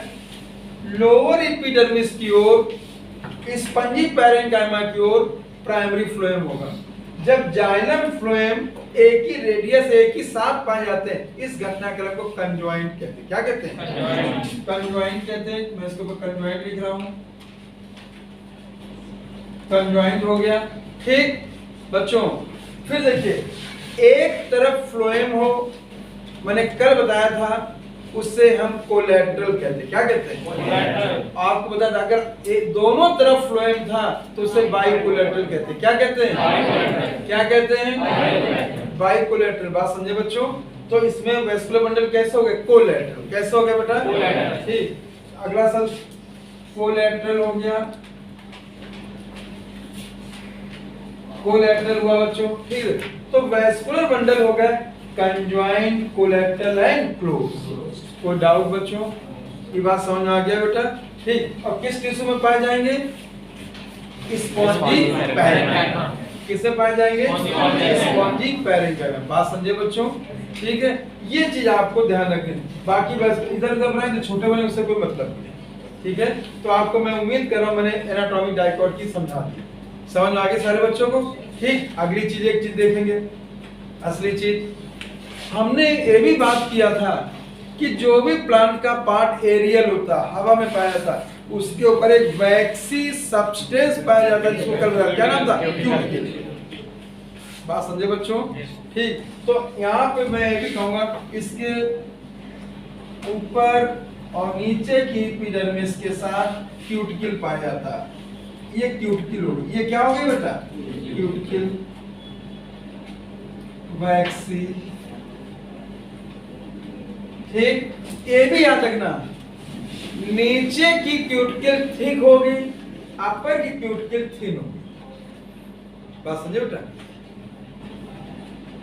लोअर एपिडर्मिस की ओर, स्पंजी पैरेन्काइमा की ओर प्राइमरी फ्लोएम होगा। जब जाइलम फ्लोएम एक ही रेडियस, एक ही साथ पाए जाते हैं, इस घटनाक्रम को कंजॉइंट कहते हैं। क्या कहते हैं? कंजॉइंट कहते हैं। मैं इसको कंजॉइंट लिख रहा हूं, कंजॉइंट हो गया। ठीक बच्चों, फिर देखिए, एक तरफ फ्लोएम हो, मैंने कल बताया था, उससे हम कोलैटरल कहते हैं। क्या कहते हैं? कोलैटरल। आपको बता था, अगर दोनों तरफ फ्लोएम था तो उसे बाइकोलैटरल कहते हैं। क्या कहते हैं? क्या कहते हैं? बाइकोलैटरल। बात समझे बच्चों? तो इसमें वैस्कुलर बंडल कैसे हो गए? कोलैटरल। कैसे हो गया बेटा? कोलैटरल। ठीक, अगला शब्द कोलैटरल हो गया, कोलैटरल हुआ बच्चों। ठीक है, तो वैस्कुलर बंडल हो गया कंजॉइंट, कोलैटरल एंड क्लोज। कोई डाउट बच्चों? ये बात समझ में आ गया बेटा? ठीक। और किस टिश्यू में पाए जाएंगे? Spongy parenchyma. किससे पाए जाएंगे? Spongy parenchyma. बात समझे बच्चों? ठीक है, ये चीज आपको ध्यान रखनी। बाकी बस इधर उधर बनाए तो छोटे बने, उससे कोई मतलब नहीं। ठीक है, तो आपको मैं उम्मीद कर रहा हूं मैंने एनाटॉमिक डाइकॉट की समझा दी। समझ में आ गई सारे बच्चों को? ठीक। अगली चीज, एक चीज देखेंगे, असली चीज। हमने ये भी बात किया था कि जो भी प्लांट का पार्ट एरियल होता, हवा में पाया जाता, उसके ऊपर एक वैक्सी सब्सटेंस पाया जाता है, जिसको कल क्या नाम था? क्यूटिकल। बात समझे बच्चों? ठीक। तो यहाँ पे मैं ये भी कहूंगा, इसके ऊपर और नीचे की एपिडर्मिस के साथ क्यूटिकल पाया जाता है। ये क्यूटिकल हो गई। ये क्या हो गई बेटा? क्यूटिकल, वैक्सी। ठीक, ये भी याद रखना, नीचे की क्यूटिकल थिक होगी, अपर की क्यूटिकल थिन होगी। बात समझे बेटा?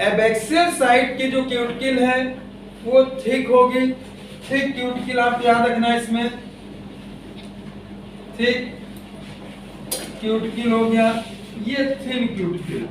एबैक्सियल साइड की जो क्यूटिकल है वो थिक होगी। थिक क्यूटिकल आप याद रखना, इसमें थिक क्यूटिकल हो गया, ये थिन क्यूटिकल।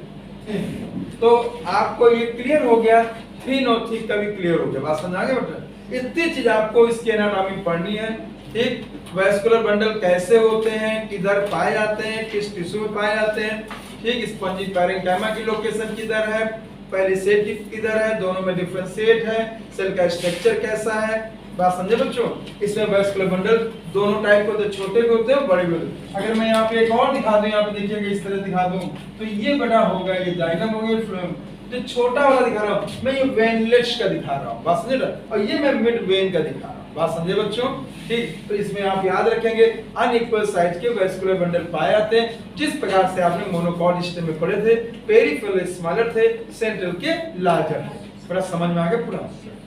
तो आपको ये क्लियर हो गया, थिन और थिक का भी क्लियर हो गया। बात समझ आ गई बेटा? इतनी चीज आपको इसके एनाटॉमी पढ़नी है। ठीक, वैस्कुलर बंडल कैसे होते हैं, किधर पाए जाते हैं, किस टिश्यू में पाए जाते हैं। ठीक, स्पंजी पैरेन्काइमा की लोकेशन किधर है, पहली सेट किधर है, दोनों में डिफरेंशिएट है, सेल का स्ट्रक्चर कैसा है। बात समझे बच्चों? इसमें वैस्कुलर बंडल दोनों टाइप के होते हैं, छोटे भी होते हैं, बड़े भी होते हैं। अगर मैं यहाँ पे एक और दिखा दूं, यहाँ पे देखिएगा, इस तरह दिखा दूं, तो ये बड़ा होगा, ये जाइलम हो गया, फ्लोएम। जो छोटा वाला दिखा रहा हूँ मैं, ये वेनलेट्स का दिखा रहा हूँ। बात समझे ना? और ये मैं मिड वेन का दिखा रहा हूँ। बात समझे बच्चों? ठीक, तो इसमें आप याद रखेंगे अनइक्वल साइज के वैस्कुलर बंडल पाए जाते हैं, जिस प्रकार से आपने मोनोकॉट स्टेम में पढ़े थे। पेरिफेरल स्मॉलर थे, सेंट्रल के लार्जर थे। बड़ा समझ में आ गया पूरा।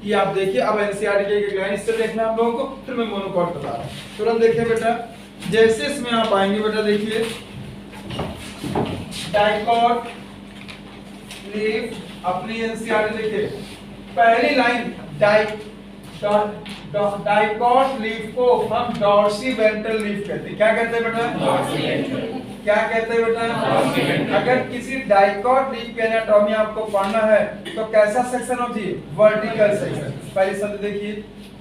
ये आप देखिए, अब एनसीईआरटी के एक लाइन इससे देखना आप लोगों को, फिर मैं मोनोकॉट बता रहा हूँ। तुरंत देखिए बेटा, जैसे इसमें आप आएंगे बेटा, देखिए डाइकॉट लीफ, अपनी एनसीईआरटी देखिए, पहली लाइन डाइकॉट लीफ को हम डॉर्सी वेंट्रल लीफ कहते हैं। क्या कहते हैं बेटा? क्या कहते हैं बेटा? अगर किसी डाइकॉट लीफ की एनाटॉमी आपको पढ़ना है तो कैसा सेक्शन होती है? Vertical section. पहली शब्द देखिए,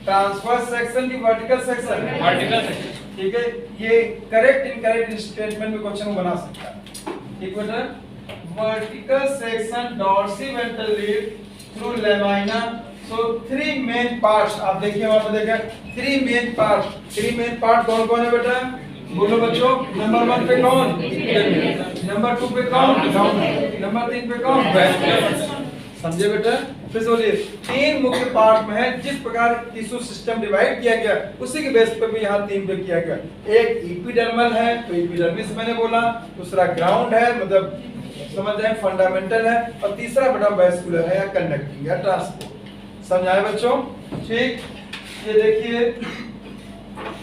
ट्रांसवर्स सेक्शन की वर्टिकल सेक्शन? Vertical section. ठीक है, ये करेक्ट इनकरेक्ट स्टेटमेंट में क्वेश्चन बना सकता है। ठीक बेटा, vertical section dorsiventral leaf through lamina. So three main parts, आप देखिए वहां पर देखिए three main part कौन कौन है बेटा? बोलो बच्चों, नंबर 1 पे कौन? नंबर 2 पे कौन? नंबर 3 पे कौन? समझे बेटा? फिर बोलिए, 3 मुख्य पार्ट में है। जिस प्रकार टिश्यू सिस्टम डिवाइड किया गया उसी के बेस पर भी यहाँ 3 पे किया गया। एक एपिडर्मल है तो एपिडर्मिस मैंने बोला, दूसरा ग्राउंड है मतलब समझ जाए फंडामेंटल है, और तीसरा बेटा वैस्कुलर है या कंडक्टिंग या ट्रांसपोर्ट। समझाए बच्चों? ठीक, ये देखिए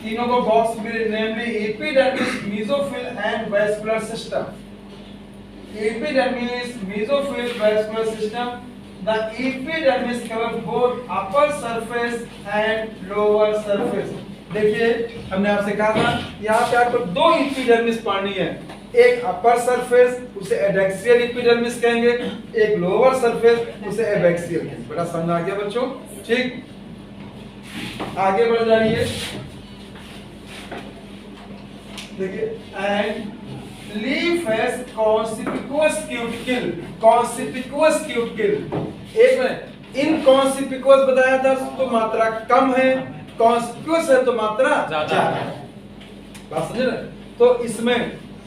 तीनों को बॉक्स में, namely epidermis, mesophyll and vascular system. Epidermis, mesophyll, vascular system. The epidermis cover both upper surface and lower surface. देखिए हमने आपसे कहा था यहाँ पे आपको 2 एपिडर्मिस पढ़नी है, एक अपर सरफेस उसे एडैक्सियल एपिडर्मिस कहेंगे, एक लोअर सरफेस उसे एबैक्सियल कहेंगे। बड़ा समझ आ गया बच्चों? ठीक, आगे बढ़ जाइए। देखिए, and leaf has conspicuous cuticle. Conspicuous cuticle, एक मिनट, इनकॉन्सिपिकुअस बताया था तो मात्रा कम है, कॉन्सिपिकुअस है तो मात्रा ज्यादा है। बात समझे ना? तो इसमें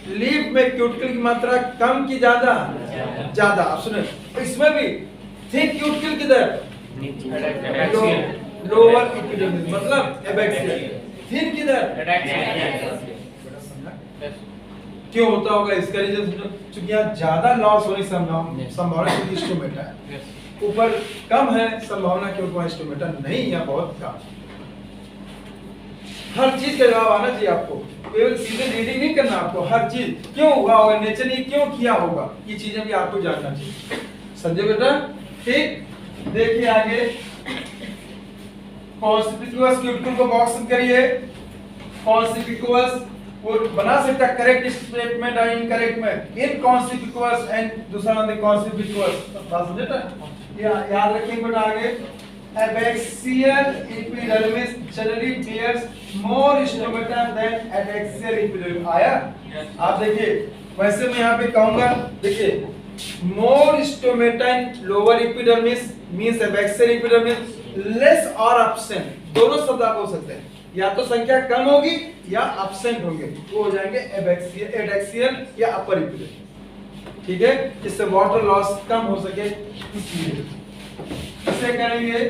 लीफ में क्यूटिकल की मात्रा कम की ज्यादा? ज्यादा। आप सुने, इसमें भी थिक क्यूटिकल किधर? लोअर एपिडर्मिस मतलब एबैक्सियल। थिन किधर? क्यों होता होगा इसका रीजन? क्योंकि यहाँ ज्यादा लॉस होने की संभावना क्योंकि स्टोमेटा है, ऊपर कम है संभावना क्योंकि वहाँ स्टोमेटा नहीं या बहुत कम। हर चीज का जवाब आना चाहिए आपको, केवल सीधे रीडिंग नहीं करना आपको, हर चीज क्यों हुआ होगा, नेचर ने क्यों किया होगा, ये चीजें भी आपको जानना चाहिए। समझे बेटा? ठीक, देखिए आगे, कॉन्सिपिकुअस क्यूटिकल को बॉक्स में करिए। कॉन्सिपिकुअस वो बना सकता करेक्ट स्टेटमेंट और इनकरेक्ट में, इनकॉन्सिपिकुअस एंड दूसरा नाम कॉन्सिपिकुअस। बात समझे ना? याद रखिए बेटा आगे, Abaxial epidermis generally bears more stomata than adaxial epidermis। आया? आप देखिए, वैसे मैं यहाँ पे कहूँगा, देखिए more stomata in lower epidermis means abaxial epidermis, less or absent, दोनों शब्द आप हो सकते हैं, या तो संख्या कम होगी या absent होंगे, वो हो जाएंगे adaxial या upper epidermis। ठीक है, इससे वाटर लॉस कम हो सके इसलिए इसे करेंगे।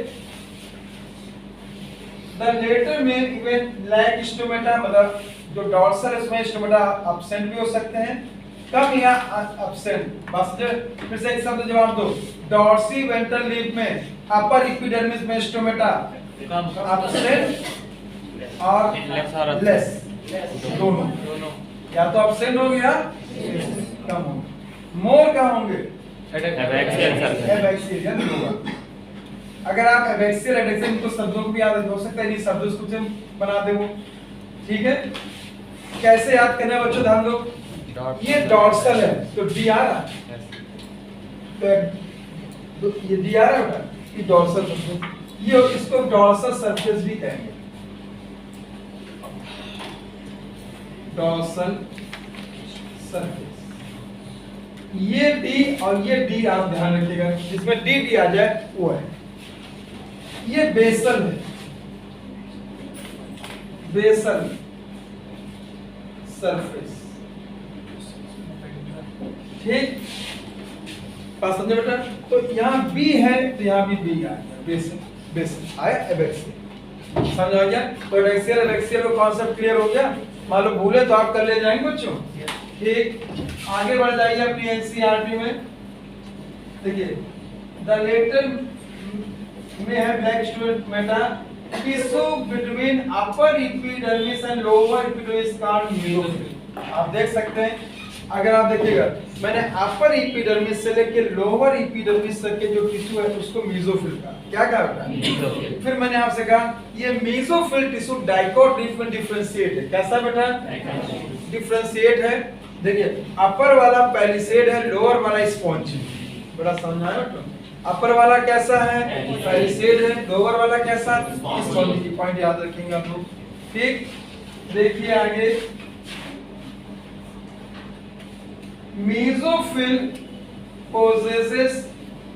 The later में इवन लैक स्टोमेटा, मतलब जो डॉर्सल है उसमें स्टोमेटा एब्सेंट भी हो सकते हैं, कम या एब्सेंट। बस फिर से एक शब्द जवाब दो, डॉर्सी वेंट्रल लीफ में अपर एपिडर्मिस में स्टोमेटा एब्सेंट और लेस, दोनों, या तो एब्सेंट हो गया कम हो, मोर कहाँ होंगे? एबैक्सियल होगा। अगर आप एबैक्सियल एडैक्सियल तो शब्दों को भी याद हो सकता है, नहीं शब्दों को कुछ बना दे वो। ठीक है, कैसे याद करना है बच्चों? ध्यान दो, ये डॉर्सल है तो डी आ रहा है, तो ये डी आ रहा है, ये डॉर्सल सरफेस, ये इसको डॉर्सल सरफेस भी कहेंगे, डॉर्सल सरफेस। ये डी और ये डी आप ध्यान रखिएगा, जिसमें डी डी आ जाए वो है, ये बेसल है, बेसल सरफेस। ठीक, बात समझे बेटा? तो यहाँ बी है तो यहाँ भी बी आ गया, बेसल, बेसल आया, एबैक्सियल। समझ आ गया? तो एबैक्सियल एबैक्सियल का कॉन्सेप्ट क्लियर हो गया। मालूम भूले तो आप कर ले जाएंगे बच्चों। ठीक, आगे बढ़ जाइए अपनी एनसीईआरटी में। देखिए, the latter may have black stomata. Tissue between upper epidermis and lower epidermis called mesophyll. आप देख सकते हैं, अगर आप देखिएगा मैंने अपर एपिडर्मिस से लेके लोअर एपिडर्मिस तक के जो टिश्यू है उसको मेसोफिल कहा। क्या कहा बेटा? फिर मैंने आपसे कहा ये मेसोफिल टिश्यू डाइकोट डिफरेंशिएट है। कैसा बेटा? डिफरेंशिएट है। देखिए अपर वाला पैलिसेड है, लोअर वाला स्पॉन्जी। बड़ा समझ आया बेटा? अपर वाला कैसा है? पैलिसेड है, लोअर वाला कैसा? स्पॉन्जी। पॉइंट याद रखेंगे आप लोग। ठीक, देखिए आगे, mesophyll possesses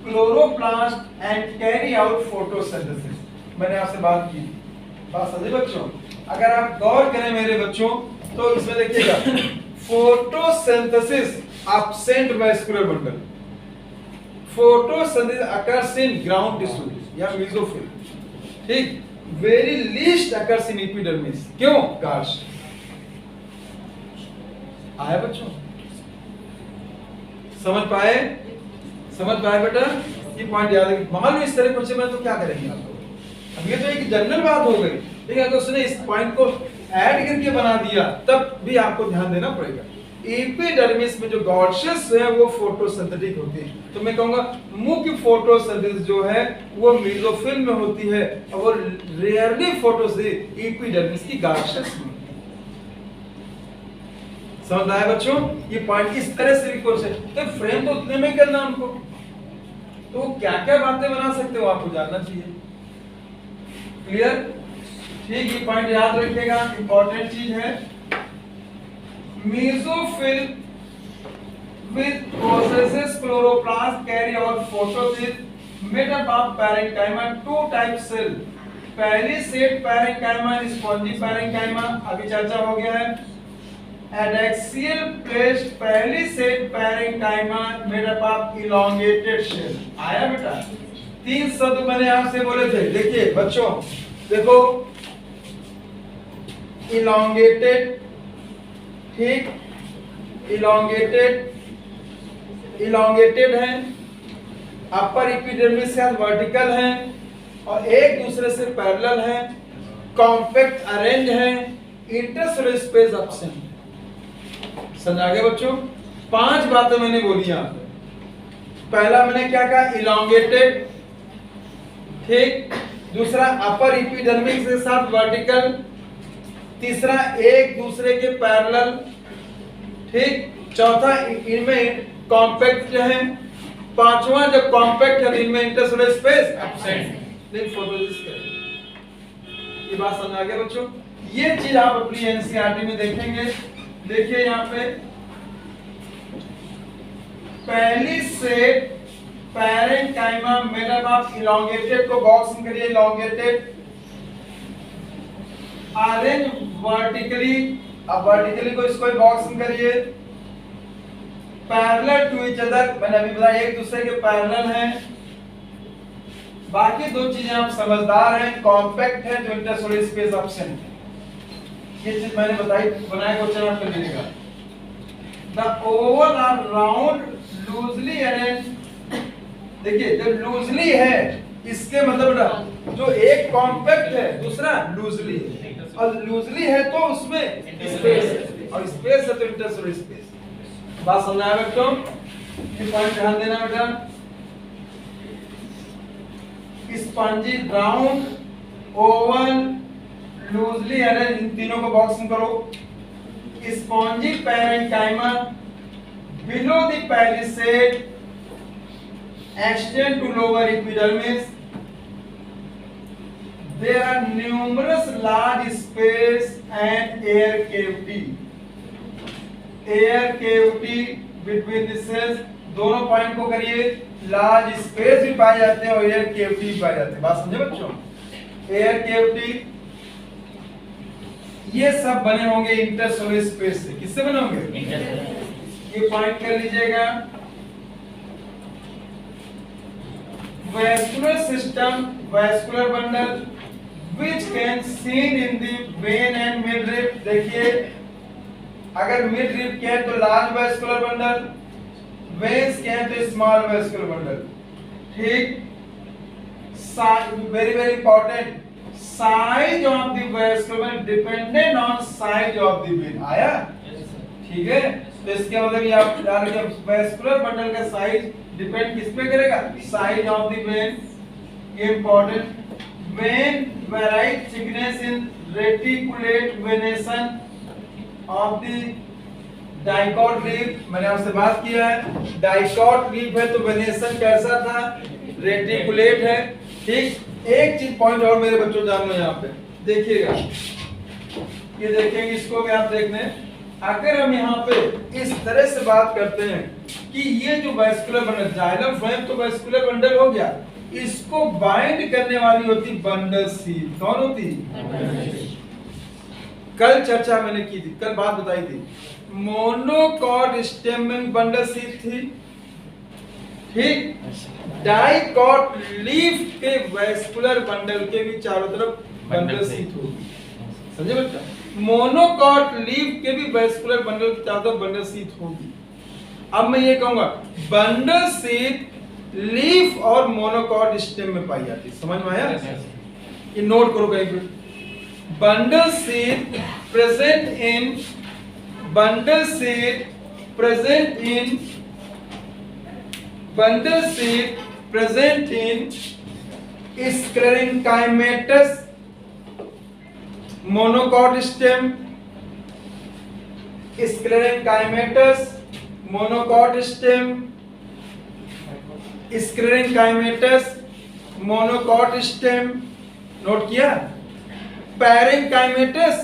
chloroplast and carry out photosynthesis। मैंने आपसे बात की, बात समझे बच्चों? अगर आप गौर करें मेरे बच्चों तो इसमें देखिएगा photosynthesis absent vascular bundle, photosynthesis occurs in ground tissue या mesophyll। ठीक, very least occurs in epidermis। क्यों? गार्श। आया बच्चों? समझ पाए? समझ पाए बेटा? ये पॉइंट याद रखिए। मान लो इस तरह क्वेश्चन में तो क्या करेंगे आप लोग? अब ये तो एक जनरल बात हो गई, ठीक है, तो उसने इस पॉइंट को ऐड करके बना दिया, तब भी आपको ध्यान देना पड़ेगा। एपिडर्मिस में जो गॉर्शियस है वो फोटोसिंथेटिक होती है, तो मैं कहूंगा मुख्य फोटोसिंथेसिस जो है वो मेसोफिल में होती है और वो रेयरली फोटोसिंथेसिस एपिडर्मिस की गॉर्शियस में। समझ आया बच्चों? ये पॉइंट इस तरह से भी क्वेश्चन, तो फ्रेम तो उतने में करना हमको, तो क्या क्या बातें बना सकते हो आपको जानना चाहिए। क्लियर? ठीक, ये पॉइंट याद रखिएगा, इंपॉर्टेंट चीज है। Mesophyll with processes chloroplast carry out photosynthesis made up of parenchyma, two type cell, पहली सेट parenchyma, spongy parenchyma, अभी चर्चा हो गया है। Adaxial placed पहली set parenchyma made up of elongated shell। आया बेटा? तीन शब्द मैंने आपसे बोले थे, देखिए बच्चों, देखो elongated, ठीक, elongated है, अपर एपिडर्मिस से वर्टिकल है और एक दूसरे से पैरेलल है, कॉम्पैक्ट अरेंज है, इंटरसेलुलर स्पेस एब्सेंट। समझ आ गया बच्चों? 5 बातें मैंने बोली यहां पे। पहला मैंने क्या कहा? इलॉन्गेटेड, ठीक, दूसरा अपर एपिडर्मिस के साथ वर्टिकल, तीसरा एक दूसरे के पैरेलल, ठीक, चौथा इनमें कॉम्पैक्ट है, पांचवा जब कॉम्पैक्ट है इनमें इंटरसेलुलर स्पेस एब्सेंट। लेकिन फोटोसिंथेसिस करें, ये बात समझ आ गया बच्चों? ये चीज आप अपनी एनसीईआरटी में देखेंगे। देखिए यहाँ पे पहली set parenchyma made up of elongated को बॉक्सिंग करिए, इलॉन्गेटेड, अरेंज वर्टिकली, अब वर्टिकली को इसको बॉक्सिंग करिए, पैरेलल टू ईच अदर, मैंने अभी बताया एक दूसरे के पैरेलल हैं। बाकी दो चीजें आप समझदार हैं, कॉम्पैक्ट है जो इंटरसेलुलर स्पेस एब्सेंट है। ये चीज मैंने बताई, बनाया क्वेश्चन आप कर लीजिएगा। The oval or round loosely arrange, देखिए जब लूजली है इसके मतलब जो एक कॉम्पैक्ट है दूसरा लूजली है, और लूजली है तो उसमें स्पेस है और स्पेस है तो इंटरसेलुलर स्पेस। बात समझ आया बच्चों? ये पॉइंट ध्यान देना बेटा। Spongy, round, oval, loosely arrange, इन तीनों को बॉक्सिंग करो। Spongy parenchyma below the palisade extend to lower epidermis. There are numerous large space and air cavity between the cells। दोनों पॉइंट को करिए, लार्ज स्पेस भी पाए जाते हैं और एयर कैविटी भी पाए जाते हैं। बात समझे बच्चों? एयर कैविटी ये सब बने होंगे इंटरसेलुलर स्पेस से। किससे बने होंगे? ये पॉइंट कर लीजिएगा। vascular system, vascular bundle which can seen in the vein and midrib। देखिए अगर midrib के हैं तो large vascular bundle, veins के हैं तो small vascular bundle, ठीक। Very very important, size of the vascular dependent on size of the when. आया? ठीक है, तो इसके मतलब ये आप ध्यान रखिए, वेस्कुलर बंडल का साइज डिपेंड किस पे करेगा? Size of the vein. ये important. Vein varies thickness in reticulate venation of the dicot leaf. मैंने आपसे बात किया है, डाइकॉट लीफ है तो वेनेशन कैसा था? रेटिकुलेट है। ठीक, एक चीज पॉइंट और मेरे बच्चों जान लो, यहाँ पे देखिएगा, ये देखेंगे, इसको भी आप देखने, अगर हम यहाँ पे इस तरह से बात करते हैं कि ये जो वेस्कुलर बंडल, जाइलम फ्लोएम तो वेस्कुलर बंडल हो गया, इसको बाइंड करने वाली होती बंडल सील। कौन होती? कल चर्चा मैंने की थी, कल बात बताई थी, मोनोकॉट स्टेम में बंडल सील थी। ठीक, डाइकॉट लीफ के वेस्कुलर बंडल के भी चारों तरफ बंडल सील होगी। समझे बच्चा? मोनोकॉट लीफ के भी वेस्कुलर बंडल के चारों तरफ बंडल सील होगी। अब मैं ये कहूंगा, बंडल सील लीफ और मोनोकॉट स्टेम में पाई जाती है। समझ में आया? ये नोट करो कहीं पे। Bundle seal present in bundle seed present in sclerenchymatous monocot stem, sclerenchymatous monocot stem, sclerenchymatous monocot stem। Note किया? पैरेंकाइमेटस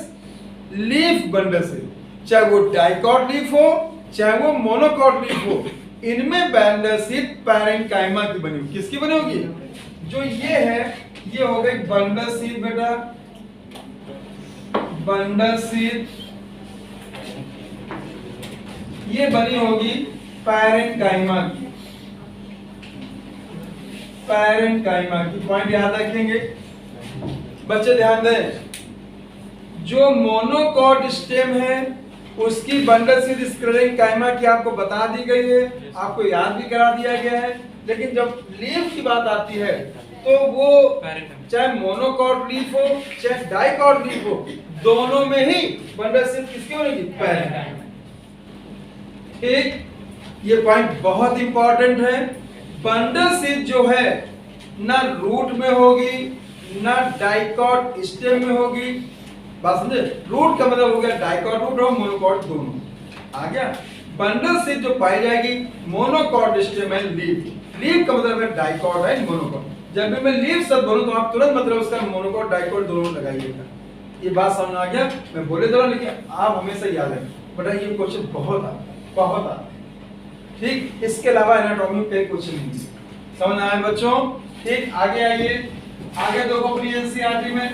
लीफ बंडल से, चाहे वो डाइकॉट लीफ हो चाहे वो मोनोकॉट लीफ हो, इनमें बंडल सीड पैरेंकाइमा की बनी होगी। किसकी बनी होगी? जो ये है, ये हो गई बंडल सीड बेटा, बंडल सीड, ये बनी होगी पैरेंकाइमा की, पैरेंकाइमा की। पॉइंट याद रखेंगे बच्चे, ध्यान दें, जो मोनोकॉट स्टेम है उसकी बंडल सीड स्क्लेरेंकाइमा की आपको बता दी गई है, आपको याद भी करा दिया गया है। लेकिन जब लीफ की बात आती है तो वो चाहे मोनोकॉट लीफ हो चाहे डाइकॉट लीफ हो, दोनों में ही बंडल सीड किसकी बनेगी? पैरेंकाइमा। ठीक, ये पॉइंट बहुत इंपॉर्टेंट है। बंडल सीड जो है ना रूट में होगी ना डाइकॉट स्टेम में होगी। बात समझे? रूट का मतलब हो गया डाइकॉट रूट और मोनोकॉट दोनों। आ गया? बंडल सीड जो पाई जाएगी मोनोकॉट स्टेम है लीफ, लीफ का मतलब है डाइकॉट है मोनोकॉट। जब भी मैं लीफ शब्द बोलूं तो आप तुरंत मतलब उसका मोनोकॉट डाइकॉट दोनों लगाइएगा। ये बात समझ आ गया? मैं बोले तो लेकिन आप हमेशा याद रखें बेटा, ये क्वेश्चन बहुत आता है। ठीक, इसके अलावा एनाटॉमी पे क्वेश्चन नहीं है। समझ आए बच्चों? ठीक, आगे आइए, आगे देखो अपनी एनसीईआरटी में,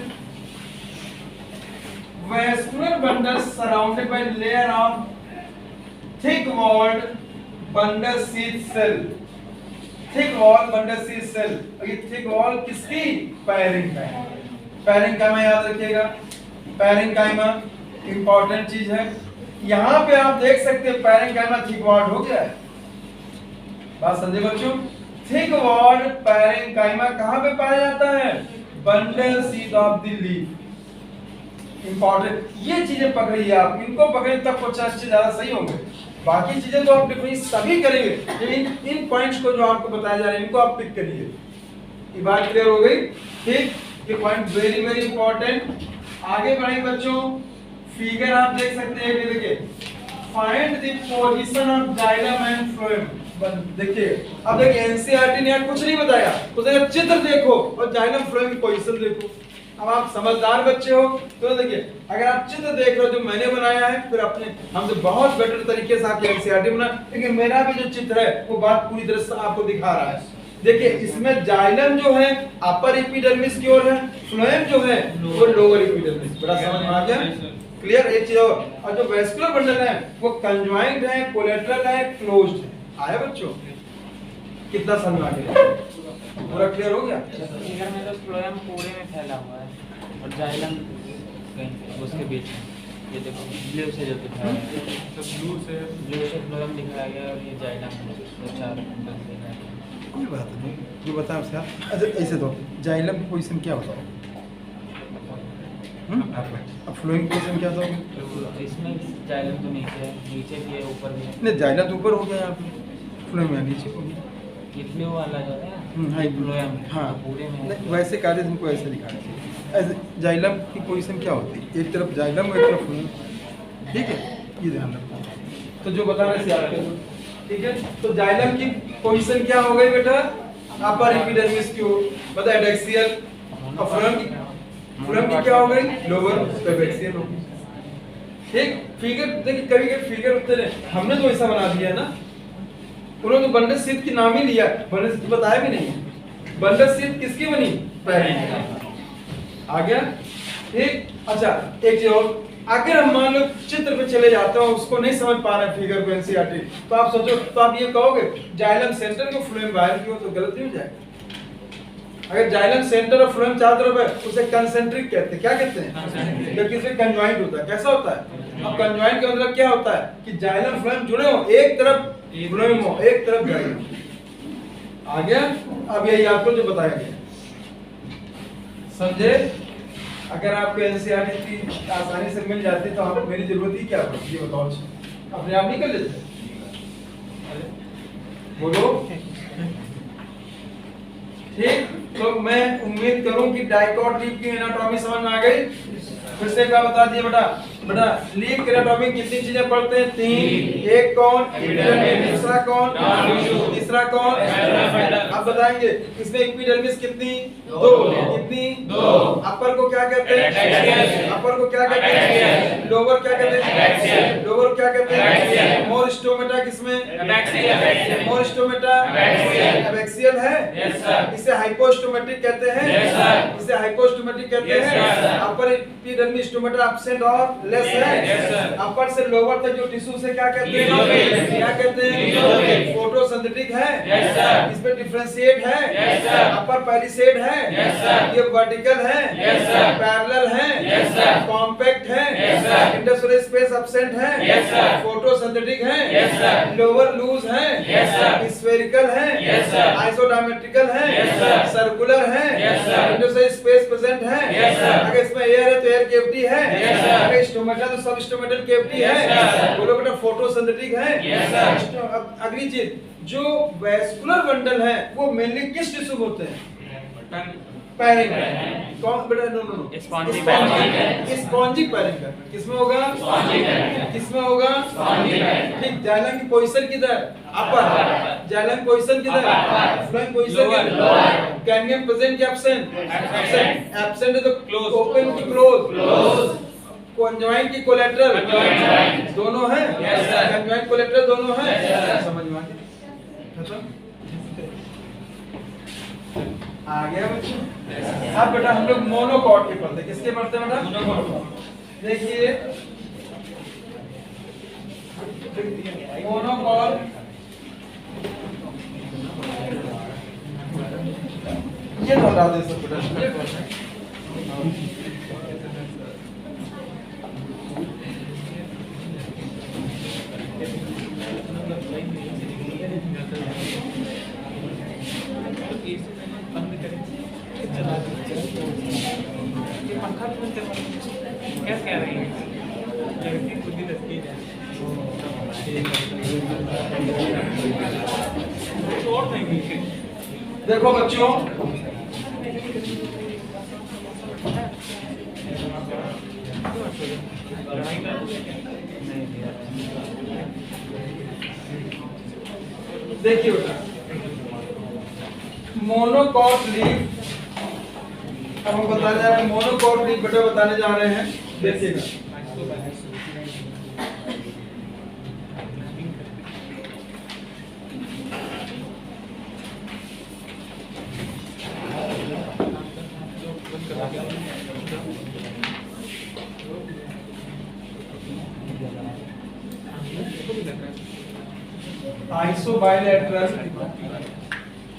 vascular bundle surrounded by layer of thick walled bundle sheath cell, thick wall bundle sheath cell. ये थिक वॉल किसकी? पैरेंकाइमा। पैरेंकाइमा याद रखिएगा, पैरेंकाइमा इंपॉर्टेंट चीज है। यहाँ पे आप देख सकते हैं पैरेंकाइमा थिक वॉल्ड हो गया है। बात समझे बच्चों? थिक वॉल्ड पैरेंकाइमा कहाँ पे पाया जाता है? Bundle seed of the leaf. Important, ये चीजें पकड़िए आप, इनको पकड़े तब क्वेश्चन अच्छे ज्यादा सही होंगे। बाकी चीजें तो आप डिफरेंस सभी करेंगे, लेकिन इन पॉइंट्स को जो आपको बताया जा रहा है इनको आप पिक करिए। ये बात क्लियर हो गई? ठीक, ये पॉइंट वेरी वेरी इंपॉर्टेंट। आगे बढ़े बच्चों, फिगर आप देख सकते हैं, ये देखिए, find the position of xylem and phloem. देखिए, अब देखिए एनसीईआरटी ने यार कुछ नहीं बताया, तो देखिए चित्र देखो और जाइलम फ्लोएम की पोजीशन देखो। अब आप समझदार बच्चे हो तो देखिए, अगर आप चित्र देख रहे हो जो मैंने बनाया है, फिर अपने हमसे बहुत बेटर तरीके से आपकी एनसीईआरटी बना, लेकिन मेरा भी जो चित्र है वो बात पूरी तरह से आपको दिखा रहा है। देखिए, इसमें जाइलम जो है अपर एपिडर्मिस की ओर है, फ्लोएम जो है वो लोअर एपिडर्मिस। बड़ा समझ में आ गया? क्लियर? एक चीज और जो वेस्कुलर बंडल है वो कंजॉइंट है, कोलेटरल है, क्लोज्ड है। आया बच्चों? कितना समझ में आ गया? पूरा क्लियर हो गया? फिगर में तो फ्लोएम पूरे में फैला हुआ है और जाइलम कहीं उसके बीच में। ये देखो ब्लू से जो दिखाया गया है, तो ब्लू से फ्लोएम दिखाया गया और ये जाइलम तो 4 बंदे दिखाए गए। कोई बात नहीं, जो बताएं उससे आप। अच्छा ऐसे दो, जाइलम की पोजीशन क्या बताओ? अब फ्लोइंग पोजीशन क्या बताओ? तो इसमें जाइलम तो नीचे भी है, ऊपर भी है। नहीं, जाइलम तो ऊपर हो गया यहाँ पे, फ्लोइंग में नीचे हो गया। ये ब्लू वाला जो है हाँ, फ्लोएम हाँ तो पूरे में है। नहीं, वैसे कागज हमको ऐसे दिखाना चाहिए। ऐसे जाइलम की पोजीशन क्या होती है? एक तरफ जाइलम और एक तरफ फ्लोएम, ठीक है, ये ध्यान रखना। तो जो बता रहे थे आपके, ठीक है, तो जाइलम की पोजीशन क्या हो गई बेटा? अपर एपिडर्मिस की बता एडैक्सियल, और फ्लोएम की क्या हो गई? लोअर एबैक्सियल हो गई। ठीक, फिगर देखिए, कभी फिगर होते हैं, हमने तो ऐसा बना दिया है ना, उन्होंने तो बंडल शीट की नाम ही लिया, बंडल शीट बताया भी नहीं। बंडल शीट किसकी बनी? पैरेंट। आ गया? ठीक, अच्छा एक चीज और, अगर हम मान लो चित्र पे चले जाते हैं, उसको नहीं समझ पा रहे फिगर को एनसीईआरटी, तो आप सोचो, तो आप ये कहोगे जाइलम सेंटर को फ्लोएम बाहर की हो, तो गलत नहीं हो जाएगा। अगर जाइलम सेंटर और फ्लोएम चारों तरफ है, उसे कंसेंट्रिक कहते हैं। क्या कहते हैं? जबकि इसमें कंजॉइंट होता है। कैसा होता है? अब कंजॉइंट का मतलब क्या होता है कि जाइलम फ्लोएम जुड़े हो, एक तरफ फ्लोएम हो, एक तरफ जाइलम। आ गया? अब यही आपको जो बताया गया, समझे? अगर आपको एनसीईआरटी की आसानी से मिल जाती तो आप मेरी जरूरत ही क्या पड़ती है? बताओ, अपने आप नहीं कर लेते? बोलो। ठीक, तो मैं उम्मीद करूं कि डाइकॉट लीफ की एनाटॉमी समझ में आ गई। फिर से क्या बता दिए बेटा? लीफ की एनाटॉमी कितनी चीजें पढ़ते हैं? 3। एक कौन? एपिडर्मिस। दूसरा कौन? तीसरा कौन? अब बताएंगे इसमें एपिडर्मिस कितनी? 2। कितनी? 2। अपर को क्या कहते हैं? अपर को क्या कहते हैं? लोअर क्या कहते हैं? लोअर क्या कहते हैं? मोर स्टोमेटा किसमें? मोर स्टोमेटा एबैक्सियल है। इसे हाइपोस्टोमेटिक कहते हैं। इसे हाइपोस्टोमेटिक कहते हैं। अपर एपिडर्मिस स्टोमेटा एब्सेंट और लेस है। अपर से लोअर तक जो टिश्यू से क्या कहते हैं? क्या कहते हैं? फोटोसिंथेटिक है। इसमें डिफरेंशिएट है। अपर पैलिसेड है। ये वर्टिकल है। पैरेलल है। कॉम्पैक्ट है। इंटरस्पेस स्पेस एब्सेंट है। फोटोसिंथेटिक है। लोअर लूज है। स्फेरिकल है। आइसोडायमेट्रिकल है। सर्कुलर है। इंटरस्पेस स्पेस प्रेजेंट है। अगर इसमें एयर है तो एयर कैविटी है। अगर स्टोमेटा तो सब स्टोमेटल कैविटी है। बोलो बेटा फोटोसिंथेटिक है। अब अगली चीज, जो वैस्कुलर बंडल है वो मेनली किस टिश्यू में होते हैं? पैरेंकाइम। कौन बेटा? No spongy parenchyma. किसमें होगा? किसमें होगा? ठीक, जाइलम की पोजीशन किधर? अपर। जाइलम की पोजीशन किधर? फ्लोएम पोजीशन किधर? कैनियन प्रेजेंट या एब्सेंट? एब्सेंट है तो क्लोज, ओपन की क्लोज, कॉन्जॉइंट की कोलैटरल, दोनों हैं। कॉन्जॉइंट कोलैटरल दोनों हैं। समझ में आ गया बच्चों? अब बेटा हम लोग मोनोकॉट के पढ़ते, किसके पढ़ते हैं बेटा? मोनोकॉट। देखिए मोनोकॉट, ये तो हटा दे सब बेटा। क्या कह रही है? खुद ही लगती है। देखो बच्चों, देखिए बेटा, मोनोकॉट लीफ, अब हम बताने जा रहे हैं मोनोकॉट लीफ बेटा बताने जा रहे हैं। देखिएगा आइसोबाइलेटरल।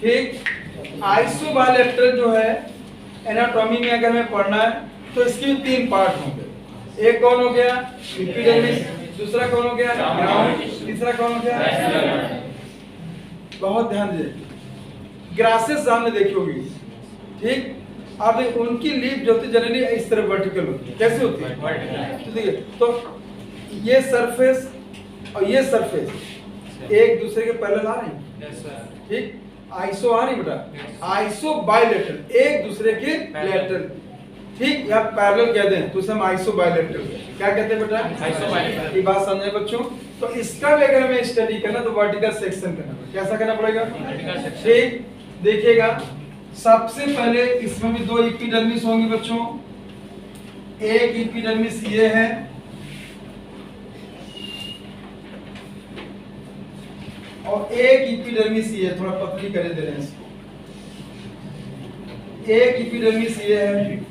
ठीक, आइसोबाइलेटरल जो है एनाटॉमी में अगर हमें पढ़ना है तो इसके भी 3 पार्ट होंगे। एक कौन हो गया एपिडर्मिस, दूसरा कौन हो गया ग्राउंड, तीसरा कौन हो गया। बहुत ध्यान दीजिए, ग्रासेस सामने देखी होगी, ठीक। अब उनकी लीफ जो होती है जनरली इस तरह वर्टिकल होती है, कैसे होती है तो देखिए, तो ये सरफेस और ये सरफेस एक दूसरे के पैरेलल आ रही है, ठीक। आइसो आ रही बेटा, आइसो बायलेटरल, एक दूसरे के लेटरल, ठीक, या पैरेलल कहते हैं तो उसे हम आइसो बायलेटरल क्या कहते हैं बेटा, आइसो बायलेटरल। ये बात समझे बच्चों। तो इसका भी अगर हमें स्टडी करना तो वर्टिकल सेक्शन करना पड़ेगा, कैसा करना पड़ेगा, ठीक। देखिएगा सबसे पहले इसमें भी दो एपिडर्मिस होंगी बच्चों, एक एपिडर्मिस ये है और एक एपिडर्मिस ये है, थोड़ा पतली करे दे रहे हैं इसको, एक एपिडर्मिस ये है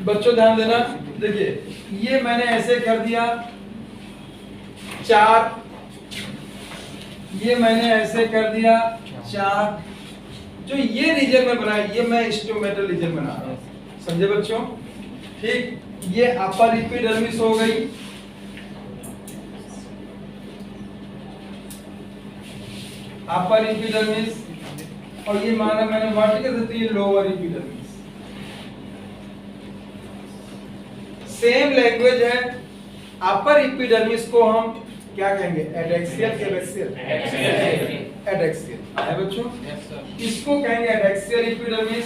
बच्चों, ध्यान देना। देखिए ये मैंने ऐसे कर दिया 4, ये मैंने ऐसे कर दिया 4, जो ये रीजन में बनाया ये मैं स्टोमेटल रीजन बना रहा हूं, समझे बच्चों, ठीक। ये अपर एपिडर्मिस हो गई, अपर एपिडर्मिस, और ये माना मैंने वर्टिकल से ये लोअर एपिडर्मिस। सेम लैंग्वेज है, अपर एपिडर्मिस को हम क्या कहेंगे, एडैक्सियल के एबैक्सियल, एडैक्सियल है बच्चों, इसको कहेंगे एडैक्सियल एपिडर्मिस,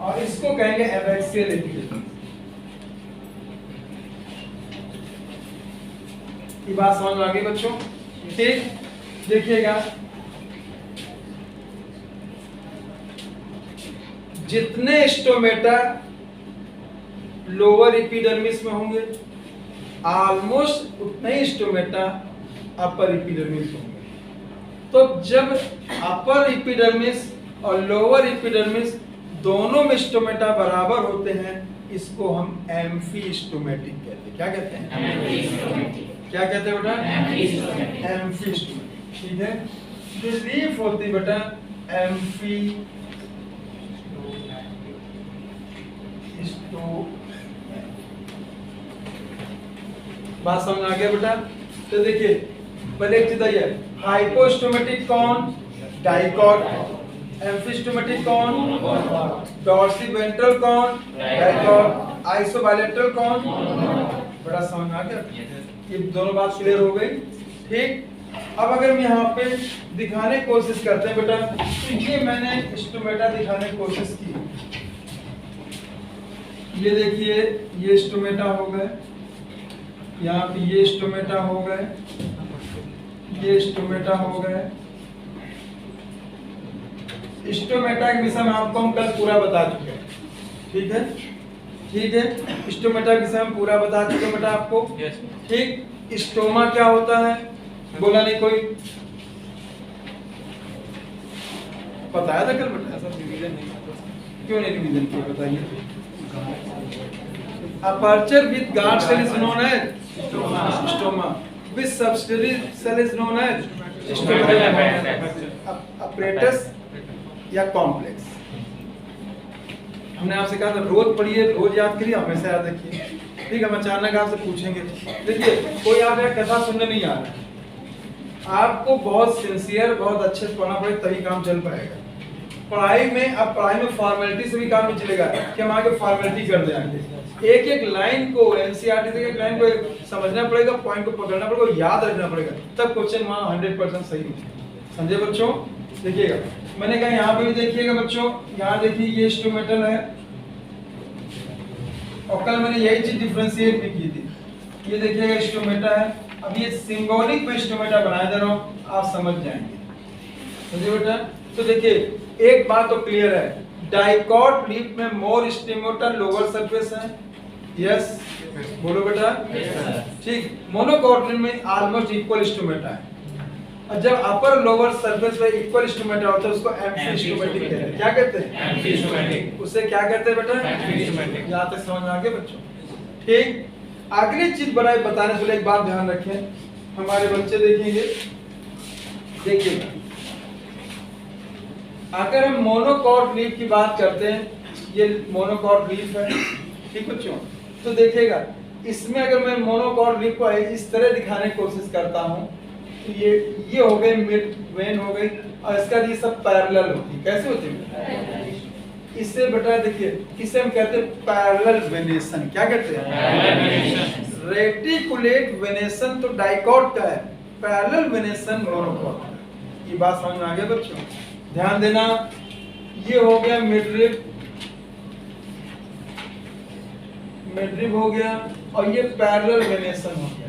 और इसको कहेंगे एबैक्सियल एपिडर्मिस। ये बात समझ में आ गई बच्चों, ठीक। देखिएगा जितने स्टोमेटा लोअर एपिडर्मिस में होंगे ऑलमोस्ट उतने ही स्टोमेटा अपर एपिडर्मिस होंगे। तो जब अपर एपिडर्मिस और लोअर एपिडर्मिस दोनों में स्टोमेटा बराबर होते हैं, इसको हम एम्फीस्टोमेटिक कहते हैं। क्या कहते हैं, क्या कहते हैं बेटा, एम्फीस्टोमेटिक, ठीक है। जो लीफ होती है बेटा एम्फी बात समझ आ गया बेटा। तो देखिए पहले एक चीज आई है, हाइपोस्टोमेटिक कौन, डाइकॉट, एम्फिस्टोमेटिक कौन, डॉर्सिवेंट्रल कौन, डाइकॉट, आइसोबायलेटरल कौन, बड़ा समझ आ गया। ये दोनों बात क्लियर हो गई, ठीक। अब अगर हम यहाँ पे दिखाने की कोशिश करते हैं बेटा, तो ये मैंने स्टोमेटा दिखाने की कोशिश की, ये देखिए ये स्टोमेटा हो गए, यहाँ पे ये स्टोमेटा हो गए, ये स्टोमेटा हो गए। स्टोमेटा के विषय में आपको हम कल पूरा बता चुके हैं, ठीक है, ठीक है। स्टोमेटा के विषय में पूरा बता चुके बेटा आपको, ठीक। स्टोमा क्या होता है, बोला नहीं कोई, बताया था कल बेटा, क्यों नहीं रिवीजन किया बताइए। Aperture with guard cell is known as stoma. With subsidiary cell is known as apparatus या complex. हमने आपसे कहा था रोज पढ़िए, रोज याद करिए, हमेशा याद रखिए, ठीक है। हम अचानक आपसे पूछेंगे, देखिए कोई आप यहाँ कथा सुनने नहीं आ रहा है, आपको बहुत सिंसियर बहुत अच्छे से पढ़ना पड़ेगा तभी काम चल पाएगा। पढ़ाई में अब पढ़ाई में फॉर्मेलिटी से भी काम नहीं चलेगा कि हम आगे फॉर्मेलिटी कर देंगे। एक एक लाइन को एनसीईआरटी से एक लाइन को समझना पड़ेगा, पॉइंट को पकड़ना पड़ेगा, याद रखना पड़ेगा, तब क्वेश्चन वहाँ 100% सही होगा, समझे बच्चों। देखिएगा मैंने कहा यहाँ पे भी देखिएगा बच्चों, यहाँ देखिए ये स्टोमेटल है, और कल मैंने यही चीज डिफरेंशिएट भी की थी, ये देखिएगा स्टोमेटा है। अब ये सिंबॉलिक में स्टोमेटा बना दे रहा हूँ, आप समझ जाएंगे, समझे बेटा। तो देखिए एक बात तो क्लियर है, डाइकॉट लीफ में मोर स्टोमेटा लोअर सरफेस है, यस बोलो बेटा, ठीक। मोनोकॉटिलिडन में ऑलमोस्ट इक्वल स्टोमेटा है, और जब अपर लोअर सरफेस पे इक्वल स्टोमेटा होता है उसको एम्फीस्टोमेटिक कहते हैं। क्या कहते हैं, एम्फीस्टोमेटिक, उसे क्या कहते हैं बेटा, एम्फीस्टोमेटिक। यहाँ तक समझ में आ गया बच्चों, ठीक। अगली चीज बताने से पहले एक बात ध्यान रखें, हमारे बच्चे देखेंगे देखिएगा, अगर हम मोनोकॉट लीफ की बात करते हैं, ये मोनोकॉट लीफ है, ठीक बच्चों, तो देखिएगा इसमें अगर मैं मोनोकॉट लीफ को इस तरह दिखाने की कोशिश करता हूँ तो ये हो गई मिड वेन हो गई, और इसका ये सब पैरेलल होती है। कैसे होती है? इससे बेटा देखिए, इसे हम कहते हैं पैरेलल वेनेशन। क्या कहते हैं? रेटिकुलेट वेनेशन तो डाइकॉट का है, पैरेलल वेनेशन मोनोकॉट का। ये बात समझ में आ गया बच्चों? ध्यान देना, ये हो गया मिडरिब, मिडरिब हो गया, और ये पैरेलल वेनेशन हो गया।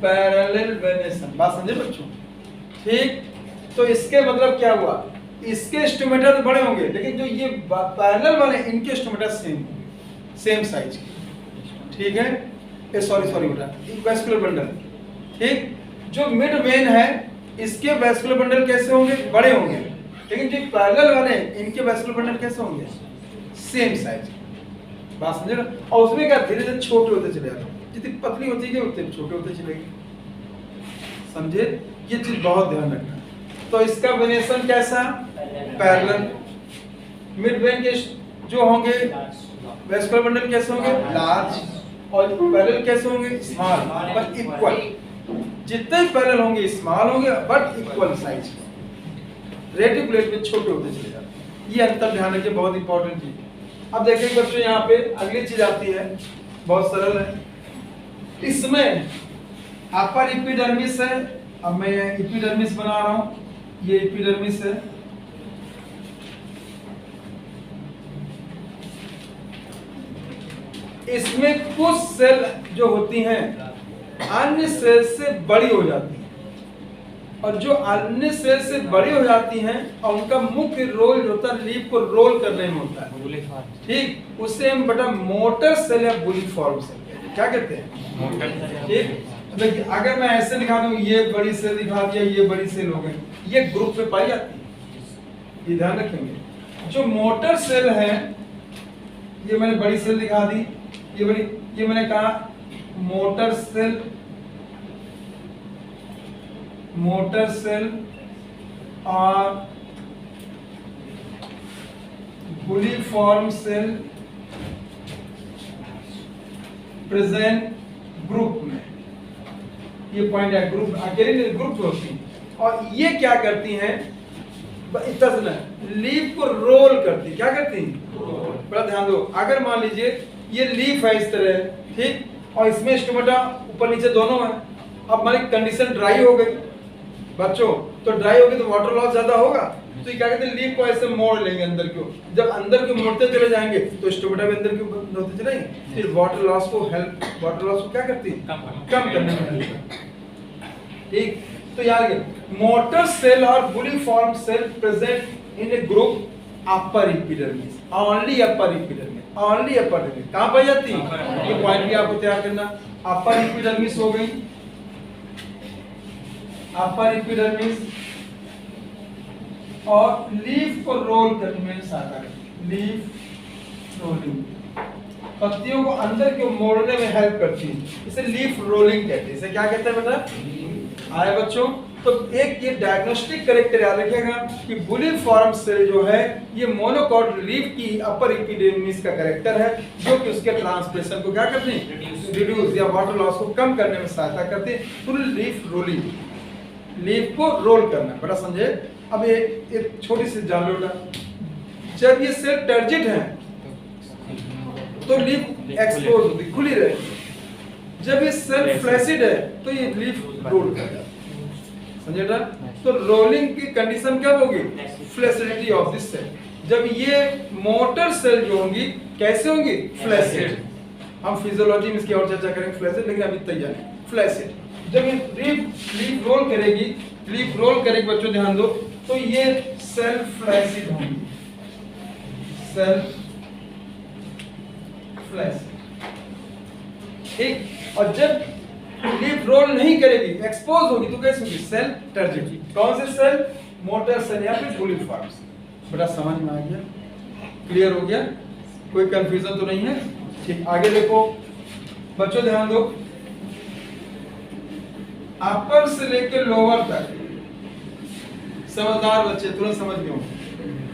पैरेलल वेनेशन, बात समझे बच्चों? ठीक, तो इसके मतलब क्या हुआ, इसके स्टोमेटा तो बड़े होंगे, लेकिन जो ये पैरेलल वाले इनके स्टोमेटा सेम होंगे, सेम साइज के। ठीक है, सॉरी बेटा, वैस्कुलर बंडल। ठीक, जो मिड वेन है इसके वैस्कुलर बंडल कैसे होंगे? बड़े होंगे, लेकिन जो पैरेलल वाले इनके वैस्कुलर बंडल कैसे होंगे? Same size. बात समझे ना? और उसमें क्या धीरे धीरे छोटे होते चले जाते हैं, जितनी पतली होती है उतने छोटे होते चलेगी। समझे? ये चीज बहुत ध्यान रखना। तो इसका वेनेशन कैसा? पैरेलल। मिड वेन के जो होंगे वैस्कुलर बंडल कैसे होंगे? लार्ज, और पैरेलल कैसे होंगे? Small, but equal. जितने पैरेलल होंगे स्मॉल होंगे, बट इक्वल साइज। रेटिकुलेट में छोटे होते चले जाते हैं। ये अंतर ध्यान रखिए, बहुत इंपॉर्टेंट चीज। अब देखिए बच्चों, यहाँ पे अगली चीज आती है, बहुत सरल है। इसमें अपर एपिडर्मिस है, अब मैं एपिडर्मिस बना रहा हूं, ये एपिडर्मिस है। इसमें कुछ सेल जो होती हैं अन्य सेल से बड़ी हो जाती हैं, और जो अन्य सेल से बड़ी हो जाती हैं और उनका मुख्य रोल जो होता है लीफ को रोल करने में होता है। ठीक, उससे हम बेटा मोटर सेल या बुलीफॉर्म सेल क्या कहते हैं? ठीक, देखिए अगर मैं ऐसे दिखा दूं, ये बड़ी सेल दिखा दिया, ये बड़ी सेल हो गई, ये ग्रुप में पाई जाती है, ये ध्यान रखेंगे। जो मोटर सेल है, ये मैंने बड़ी सेल दिखा दी, ये बड़ी, ये मैंने कहा मोटर सेल, मोटर सेल और बुलीफॉर्म सेल प्रेजेंट ग्रुप में। ये पॉइंट है, ग्रुप अकेले ग्रुप होती है, और ये क्या करती हैं? इतना सुना, लीफ को रोल करती। क्या करती हैं? बड़ा ध्यान दो। अगर मान लीजिए ये लीफ है इस तरह, ठीक, और इसमें स्टोमेटा ऊपर नीचे दोनों है। अब हमारी कंडीशन ड्राई हो गई बच्चों, तो ड्राई होगी तो वाटर लॉस ज्यादा होगा, तो ये क्या कहते हैं? लीफ को ऐसे मोड़ लेंगे अंदर की ओर। जब अंदर की मोड़ते चले जाएंगे तो स्टोमेटा भी अंदर की ओर होते चलेंगे, फिर वाटर लॉस को वाटर लॉस को क्या करती है? कम करने में हेल्प करती है। ठीक, तो यार ये मोटर सेल और bulliform cell present in a group upper epidermis, only upper epidermis, only upper epidermis. कहां पाई जाती है? ये पॉइंट भी आपको तैयार करना। अपर एपिडर्मिस हो गई, अपर एपिडर्मिस, और लीफ को रोल करने में सहायता करती है, लीफ रोलिंग, पत्तियों को अंदर की ओर मोड़ने में हेल्प करती है, इसे लीफ रोलिंग कहते हैं। इसे क्या कहते हैं बेटा? आए बच्चों, तो एक ये डायग्नोस्टिक कैरेक्टर याद रखिएगा कि बुलीफॉर्म सेल जो है ये मोनोकॉट लीफ की अपर एपिडर्मिस का कैरेक्टर है, जो कि उसके ट्रांसप्रेशन को क्या करते हैं? रिड्यूस या वाटर लॉस को कम करने में सहायता करते हैं। फुल लीफ रोलिंग, लीफ को रोल करना, बड़ा समझे? अब एक छोटी सी जान लो, जब ये सेल टर्जिट है तो लीफ एक्सपोज होती, खुली रहती। जब ये सेल फ्लैसिड है तो ये लीफ रोल कर जाती है। समझे बेटा? तो रोलिंग की कंडीशन क्या होगी? Flaccidity of this cell. जब ये मोटर सेल जो होंगी कैसे होंगी? फ्लैसिड। हम फिजियोलॉजी में इसकी और चर्चा करेंगे फ्लैसिड, लेकिन अभी तक जाने फ्लैसिड। जब ये लीफ रोल करेगी, लीफ रोल करेगी बच्चों ध्यान दो, तो ये सेल फ्लैसिड होंगी, सेल फ्लैसिड। ठीक, और जब लीफ रोल नहीं करेगी, एक्सपोज होगी, तो कैसे होगी? Cell turgid. कौन से सेल? मोटर सेल या फिर बुलीफॉर्म सेल। बड़ा समझ में आ गया? क्लियर हो गया? कोई कंफ्यूजन तो नहीं है? ठीक, आगे देखो, बच्चों ध्यान दो, अपर से लेकर लोअर तक, समझदार बच्चे तुरंत समझ गए होंगे,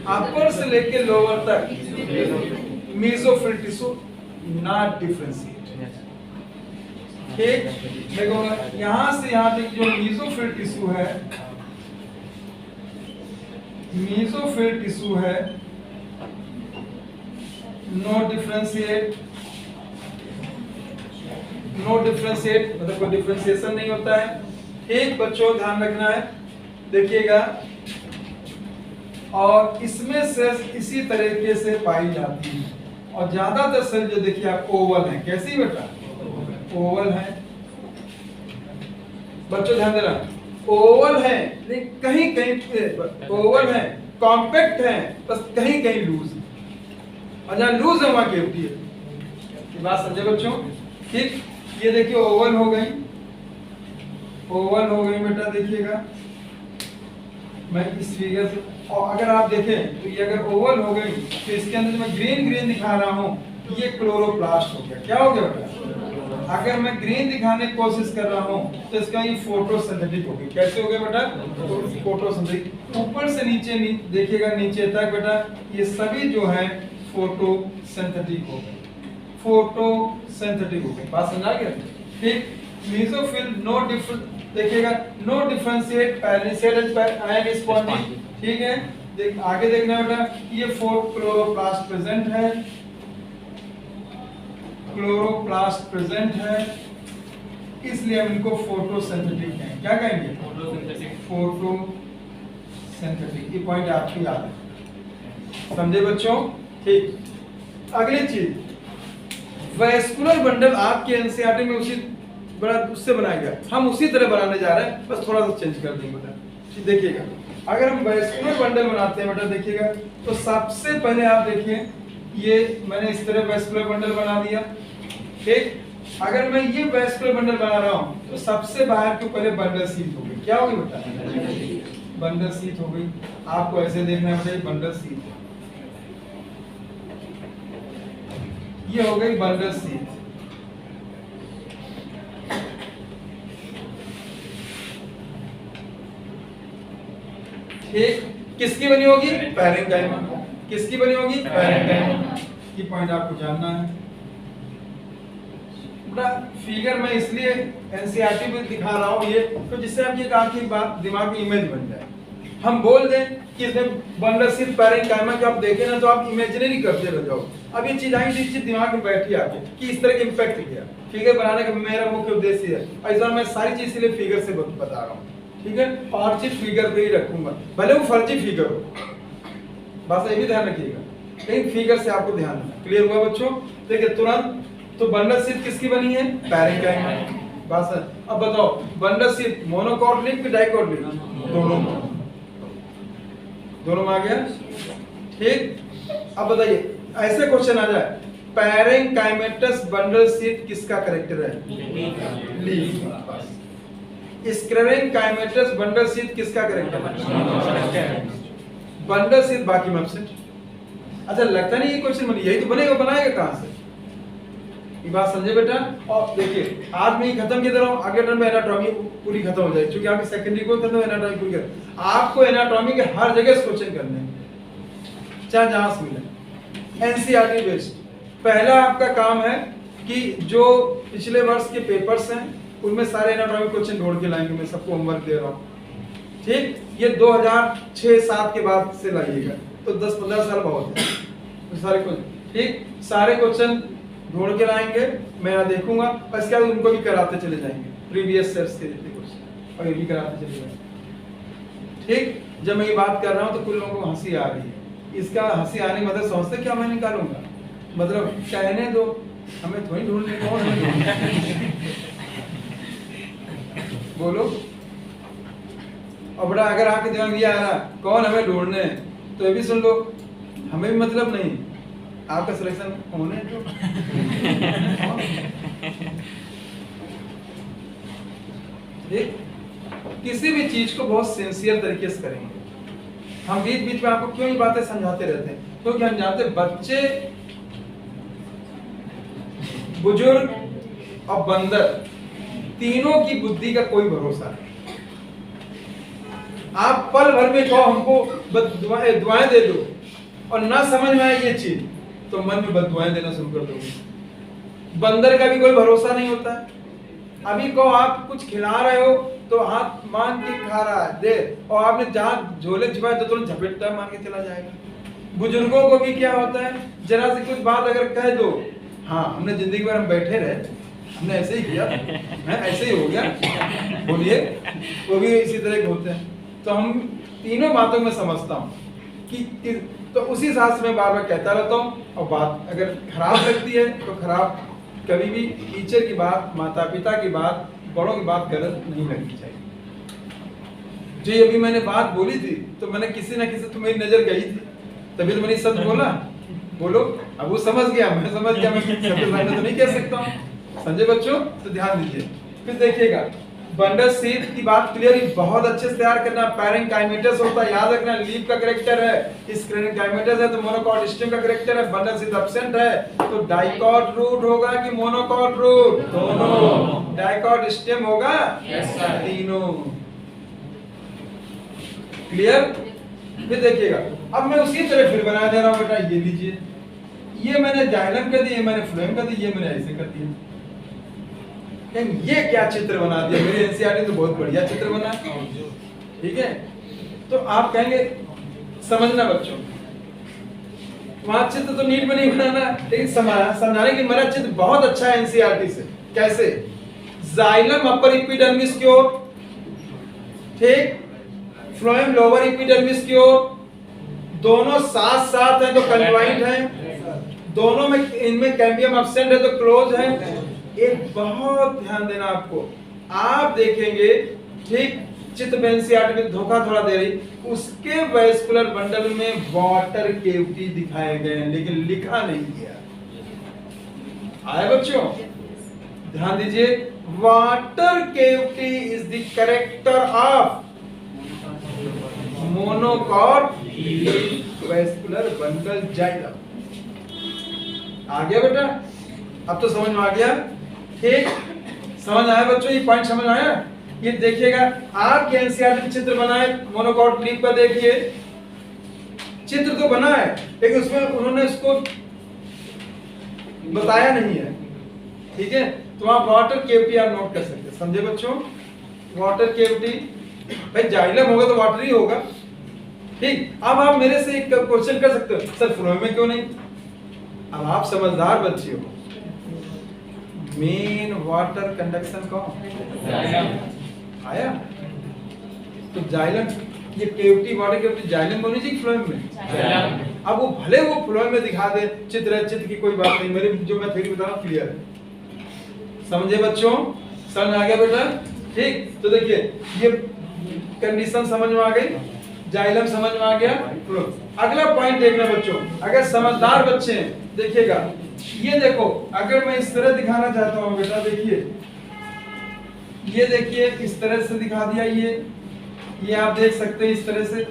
अपर से लेकर लोअर तक मेसोफिल टिश्यू नॉट डिफरेंशिएट। ठीक, देखो यहां से यहां तक जो मेसोफिल टिश्यू है, मेसोफिल टिश्यू है, नो डिफरेंशिएट, नो डिफरेंशिएट मतलब कोई डिफरेंशिएशन नहीं होता है। ठीक बच्चों ध्यान रखना है, देखिएगा, और इसमें सेल्स इसी तरीके से पाई जाती है, और ज्यादातर सेल जो देखिए आप ओवल है, कैसी बेटा ओवल है। बच्चों ध्यान देना, ओवल है लेकिन कहीं कहीं ओवल है, कॉम्पैक्ट है, बस कहीं कहीं लूज है, और जहाँ लूज है वहां केवटी है। ये बात समझे बच्चों? ठीक, ये देखिए ओवल हो गई, ओवल हो गई बेटा, देखिएगा मैं इस फिगर से, और अगर आप देखें तो ये अगर ओवल हो गई तो इसके अंदर मैं ग्रीन ग्रीन दिखा रहा हूँ, ये क्लोरोप्लास्ट हो गया। क्या हो गया बेटा? अगर मैं ग्रीन दिखाने की कोशिश कर रहा हूँ तो इसका ये फोटोसिंथेटिक हो गई। कैसे हो गया बेटा? फोटोसिंथेटिक। ऊपर से नीचे देखिएगा, नीचे तक बेटा ये सभी जो है फोटोसिंथेटिक हो गए, फोटोसिंथेटिक हो गए। बात समझ आ गया? ठीक, मेसोफिल नो डिफरेंस, देखिएगा नो डिफरेंशिएट पैलिसेड एंड आयन स्पॉन्जी। ठीक है, देख आगे देखना बेटा, ये 4 क्लोरोप्लास्ट प्रेजेंट है, क्लोरोप्लास्ट प्रेजेंट है, इसलिए हम इनको फोटोसिंथेटिक हैं। क्या कहेंगे? फोटोसिंथेटिक। ये पॉइंट आपको याद है, समझे बच्चों? ठीक, अगली चीज, वैस्कुलर बंडल आपके एनसीईआरटी में उसी बड़ा उससे बनाया गया, हम उसी तरह बनाने जा रहे हैं, बस थोड़ा सा चेंज कर देंगे बेटा। देखिएगा, अगर हम वैस्कुलर बंडल बनाते हैं बेटा, देखिएगा तो सबसे पहले आप देखिए, ये मैंने इस तरह वैस्कुलर बंडल बना दिया। ठीक, अगर मैं ये वैस्कुलर बंडल बना रहा हूँ तो सबसे बाहर के पहले बंडल शीट हो गई। क्या होगी बेटा? बंडल शीट हो गई। आपको ऐसे देखना है बेटा, बंडल शीट, ये हो गई बंडल शीट। ठीक, किसकी बनी होगी? पैरेन्काइमा। किसकी बनी होगी? पैरेन्काइमा। ये पॉइंट आपको जानना है बेटा। फिगर मैं इसलिए एनसीईआरटी में दिखा रहा हूँ ये, तो जिससे आपकी आपकी बात दिमाग में इमेज बन जाए। हम बोल दें कि इसमें बंडल शीट पैरेन्काइमा के, आप देखें ना तो आप इमेजिनरी करते रह जाओ। अब ये चीज आई, चीज दिमाग में बैठी आपके कि इस तरह के इम्पैक्ट किया। फिगर बनाने का मेरा मुख्य उद्देश्य है, और इस बार मैं सारी चीज इसलिए फिगर से बता रहा हूँ। ठीक है, और चीज फिगर पे ही रखूंगा, भले वो फर्जी फिगर हो, बस ये भी ध्यान रखिएगा, लेकिन फिगर से आपको ध्यान रखना। क्लियर हुआ बच्चों? देखिए तुरंत, तो बंडल शीट किसकी बनी है? पैरेन्काइमा। बस अब बताओ, बंडल शीट मोनोकॉर्डिक कि डाइकॉर्डिक? दोनों में आ गया। ठीक, अब बताइए, ऐसे क्वेश्चन आ जाए, पैरेन्काइमेटस बंडल शीट किसका कैरेक्टर है? लीफ। स्क्लेरेन्काइमेटस बंडल शीट किसका कैरेक्टर है? बंडल शीट बाकी में एब्सेंट। अच्छा, लगता नहीं ये क्वेश्चन बनी, यही तो बनेगा, बनाएगा कहां से? ये बात समझे बेटा? और देखिए, आज मैं खत्म किया रहा हूं, अगले टर्म में एनाटॉमी पूरी खत्म हो जाएगी, क्योंकि आपकी सेकेंडरी को खत्म, एनाटॉमी पूरी कर। आपको एनाटॉमी के हर जगह क्वेश्चन करने हैं, चाहे जहां से मिले, एनसीईआरटी बेस्ड। पहला आपका काम है कि जो पिछले वर्ष के पेपर्स हैं उनमें सारे एनाटॉमी क्वेश्चन ढूंढ के लाएंगे, मैं सबको होमवर्क दे रहा हूँ। ठीक, ये 2006-7 के बाद से लाइएगा, तो 10-15 साल बहुत है, तो सारे क्वेश्चन, ठीक, सारे क्वेश्चन ढूंढ के लाएंगे, मैं यहाँ देखूंगा, और इसके बाद उनको भी कराते चले जाएंगे, प्रीवियस सेट्स के जितने क्वेश्चन, और ये भी कराते चले जाएंगे। ठीक, जब मैं ये बात कर रहा हूँ तो कुछ लोगों को हंसी आ रही है, इसका हंसी आने मतलब समझते क्या मैं निकालूंगा, मतलब कहने दो, हमें थोड़ी ढूंढने, कौन हमें बोलो। और बड़ा अगर आपके दिमाग में आ रहा कौन हमें ढूंढने, तो ये भी सुन लो, हमें भी मतलब नहीं, आपका सिलेक्शन होने तो ठीक, किसी भी चीज को बहुत सिंसियर तरीके से करेंगे। हम बीच बीच में आपको क्यों ये बातें समझाते रहते हैं, क्योंकि हम जानते हैं बच्चे, बुजुर्ग, और बंदर, तीनों की बुद्धि का कोई भरोसा नहीं। आप पल भर में कहो हमको दुआएं दे दो और ना समझ में आए ये चीज, तो मन में बददुआएं देना शुरू कर दोगे। बंदर का भी कोई भरोसा नहीं होता है। अभी को आप कुछ खिला रहे हो तो हाथ मांग के खा रहा है दे, और आपने जहाँ झोले छिपाए तो तुरंत झपेटता मार के चला जाएगा। बुजुर्गों को भी क्या होता है, जरा से कुछ बात अगर कह दो, हाँ हमने जिंदगी भर हम बैठे रहे, हमने ऐसे ही किया, ऐसे ही हो गया, बोलिए, वो भी इसी तरह के होते हैं। तो हम तीनों बातों में समझता हूँ कि तो उसी हिसाब से मैं बार बार कहता रहता हूँ। और बात अगर खराब लगती है तो खराब, कभी भी टीचर की बात, माता पिता की बात, बड़ों की बात गलत नहीं लगनी चाहिए। जो अभी मैंने बात बोली थी तो मैंने किसी ना किसी, तो मेरी नजर गई थी, तभी तो मैंने सच बोला। बोलो, अब वो समझ गया, मैं समझ गया, मैं तो नहीं कह सकता हूँ। समझे बच्चों? तो ध्यान दीजिए। फिर देखिएगा, बंडल सीट की बात क्लियर, बहुत अच्छे से तैयार करना। पैरेंकाइमेटस होता है, याद रखना, लीफ का कैरेक्टर है, स्क्लेरेंकाइमेटस है तो मोनोकॉट स्टेम का कैरेक्टर है। बंडल सीट एब्सेंट है तो डाइकॉट रूट होगा कि मोनोकॉट रूट? दोनों। डाइकॉट स्टेम होगा? यस सर, तीनों। क्लियर? फिर देखिएगा, अब मैं उसी तरह फिर बना दे रहा हूं। बेटा ये लीजिए, ये मैंने जाइलम कर दी, ये मैंने फ्लोएम कर दी, ये मैंने ऐसे कर दिया। ये क्या चित्र बना दिया, मेरी एनसीईआरटी तो बहुत बढ़िया चित्र बना। ठीक है, तो आप कहेंगे समझना बच्चों, वहां चित्र तो नीट में नहीं बनाना, लेकिन समझाने के लिए मेरा चित्र बहुत अच्छा है एनसीईआरटी से। कैसे? जाइलम अपर एपिडर्मिस की ओर, ठीक, फ्लोएम लोअर एपिडर्मिस की ओर, दोनों साथ साथ हैं तो कंजॉइंट हैं, दोनों में इनमें कैम्बियम एब्सेंट है तो क्लोज है। एक बहुत ध्यान देना आपको, आप देखेंगे, ठीक, चित्र में एनसीईआरटी में धोखा थोड़ा दे रही, उसके वेस्कुलर बंडल में वाटर केविटी दिखाए गए हैं लेकिन लिखा नहीं गया। आए बच्चों? ध्यान दीजिए, water cavity is the character of monocot vascular bundle xylem. आ गया बेटा? अब तो समझ में आ गया। ठीक, समझ आया बच्चों? ये पॉइंट समझ आया? ये देखिएगा, आपके एनसीईआरटी में चित्र बनाए, मोनोकॉट लीफ पर देखिए, चित्र तो बना है लेकिन उसमें उन्होंने इसको बताया नहीं है। ठीक है, तो आप वाटर केविटी आप नोट कर सकते हैं। समझे बच्चों? वाटर केविटी, भाई जाइलम होगा तो वाटर ही होगा। ठीक, अब आप मेरे से एक क्वेश्चन कर सकते हो, सर फ्लोएम में क्यों नहीं? अब आप समझदार बच्चे हो, मेन वाटर कंडक्शन कौन? आया? तो जाइलम, ये केविटी, वाटर केविटी जाइलम होनी चाहिए फ्लोएम में। अब वो भले वो फ्लोएम में दिखा दे, चित्र की कोई बात नहीं, मेरी जो मैं थ्योरी बता रहा हूं क्लियर है। समझे बच्चों? समझ आ गया बेटा? ठीक, तो देखिए ये कंडीशन समझ में आ गई, जाइलम समझ में आ गया। अगला पॉइंट देखना बच्चों, अगर समझदार बच्चे हैं, देखिएगा, ये देखो, अगर मैं इस तरह दिखाना चाहता हूँ बेटा, देखिए, ये देखिए इस तरह से दिखा दिया, ये आप देख सकते हैं इस तरह से।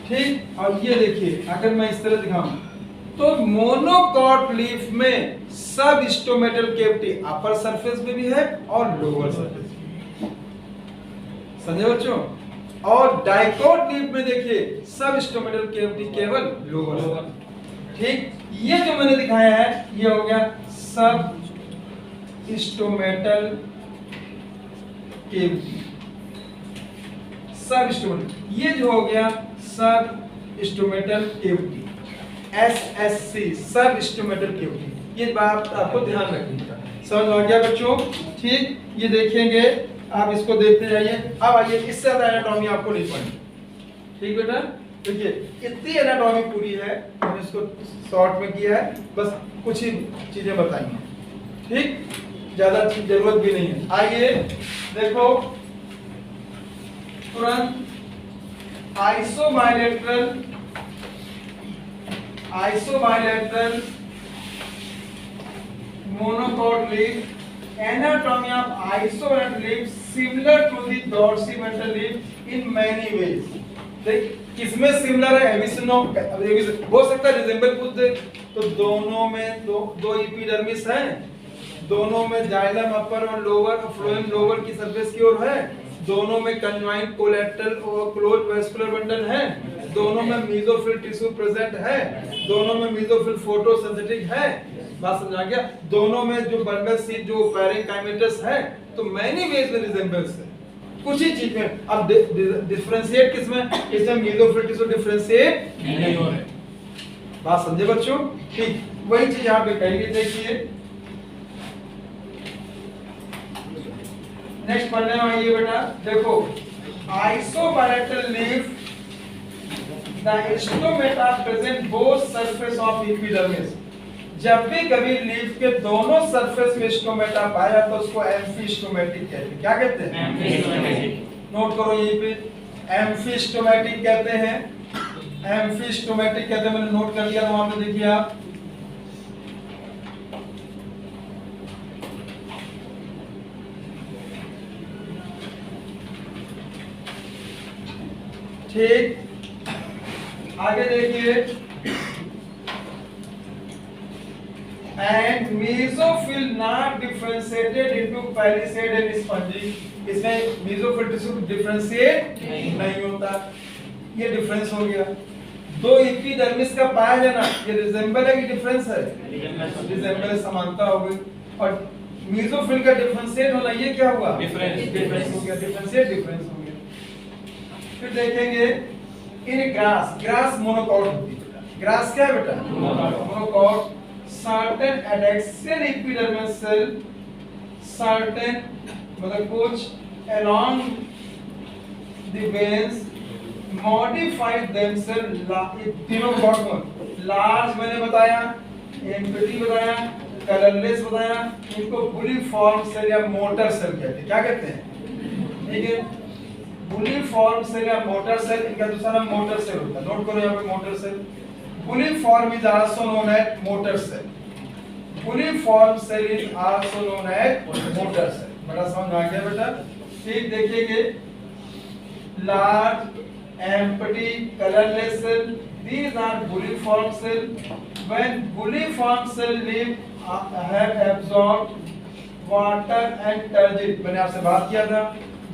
ठीक, और ये देखिए अगर मैं इस तरह दिखाऊं तो मोनोकॉट लीफ में सब स्टोमेटल केविटी अपर सरफेस में भी है और लोअर सरफेस में। समझे बच्चों? और डाइकोट लीफ में देखिए सब स्टोमेटल केविटी केवल लोअर। ठीक, ये जो मैंने दिखाया है ये हो गया सब स्टोमेटल केविटी, सब स्टोमेटल, ये जो हो गया सब स्टोमेटल केविटी, SSC सब स्टोमेटल केविटी। ये बात आपको ध्यान रखनी है। समझ आ गया बच्चों? ठीक, ये देखेंगे आप, इसको देखते जाइए। अब आइए, इससे ज्यादा एनाटॉमी आपको नहीं पढ़नी। ठीक बेटा, देखिए इतनी एनाटॉमी पूरी है, मैंने इसको शॉर्ट में किया है, बस कुछ ही चीजें बताई हैं। ठीक, ज्यादा जरूरत भी नहीं है। आइए देखो, तुरंत isobilateral monocot leaf, anatomy of isobilateral leaf similar to the dorsiventral leaf in many ways. देख किसमें सिमिलर है? एविसिनो हो सकता है, रिजेंबल पूछ दे तो दोनों में दो एपिडर्मिस है, दोनों में जाइलम अपर और लोअर और फ्लोएम लोअर की सरफेस की ओर है, दोनों में कन्वाइंड कोलेटरल और क्लोज वेस्कुलर बंडल है, दोनों में मेसोफिल टिश्यू प्रेजेंट है, दोनों में मेसोफिल फोटोसिंथेटिक है, बात समझा गया। दोनों में जो बंडल सीट जो पैरेंकाइमेटस है, तो मैनी वेज में रिजेंबल्स है कुछ ही चीज में। अब डिफरेंशिएट किसमें, इसमें मेसोफिल टिश्यू डिफरेंशिएट नहीं हो रहे। बात समझे बच्चों? ठीक, वही चीज यहाँ पे कही गई। देखिए नेक्स्ट पढ़ने में ये बेटा देखो, isobilateral leaf the stomata present both surface of epidermis. जब भी कभी लीफ के दोनों सरफेस में स्टोमेटा पाया तो उसको एम्फिस्टोमेटिक कहते हैं। क्या कहते हैं? एम्फिस्टोमेटिक। नोट करो यहीं पे, एम्फिस्टोमेटिक कहते हैं, एम्फिस्टोमेटिक कहते हैं। मैंने नोट कर दिया, वहां पे देखिए आप। ठीक, आगे देखिए, and mesophyll not differentiated into palisade and spongy। इसमें mesophyll टिश्यू डिफरेंशिएट नहीं होता, ये डिफरेंस हो गया। दो एपिडर्मिस का पाया जाना, ये रिजेंबल है कि डिफरेंस है? रिजेंबल, समानता हो गई। और मेसोफिल का डिफरेंशिएट होना, ये क्या हुआ? डिफरेंस हो गया, डिफरेंशिएट डिफरेंस हो गया। फिर देखेंगे इन ग्रास, ग्रास मोनोकॉट होती है। ग्रास क्या है बेटा? Monocot. certain adaxial epidermal cell, certain मतलब कुछ along the veins modify themselves। तीनों कॉट लार्ज मैंने बताया, एम्पटी बताया, कलरलेस बताया, इनको बुलिफॉर्म सेल या मोटर सेल कहते हैं। क्या कहते हैं? ठीक है, बुलिफॉर्म सेल या मोटर सेल, इनका दूसरा नाम मोटर सेल होता है। नोट करो यहाँ पे motor cell. Buliform is also known as motor cell। Buliform cell is also known as motor cell। बड़ा समझ आ गया बेटा? ठीक, देखिएगे large, empty, colorless cell, these are buliform cell। When buliform cell leaf have absorbed water and turgid, मैंने आपसे बात किया था,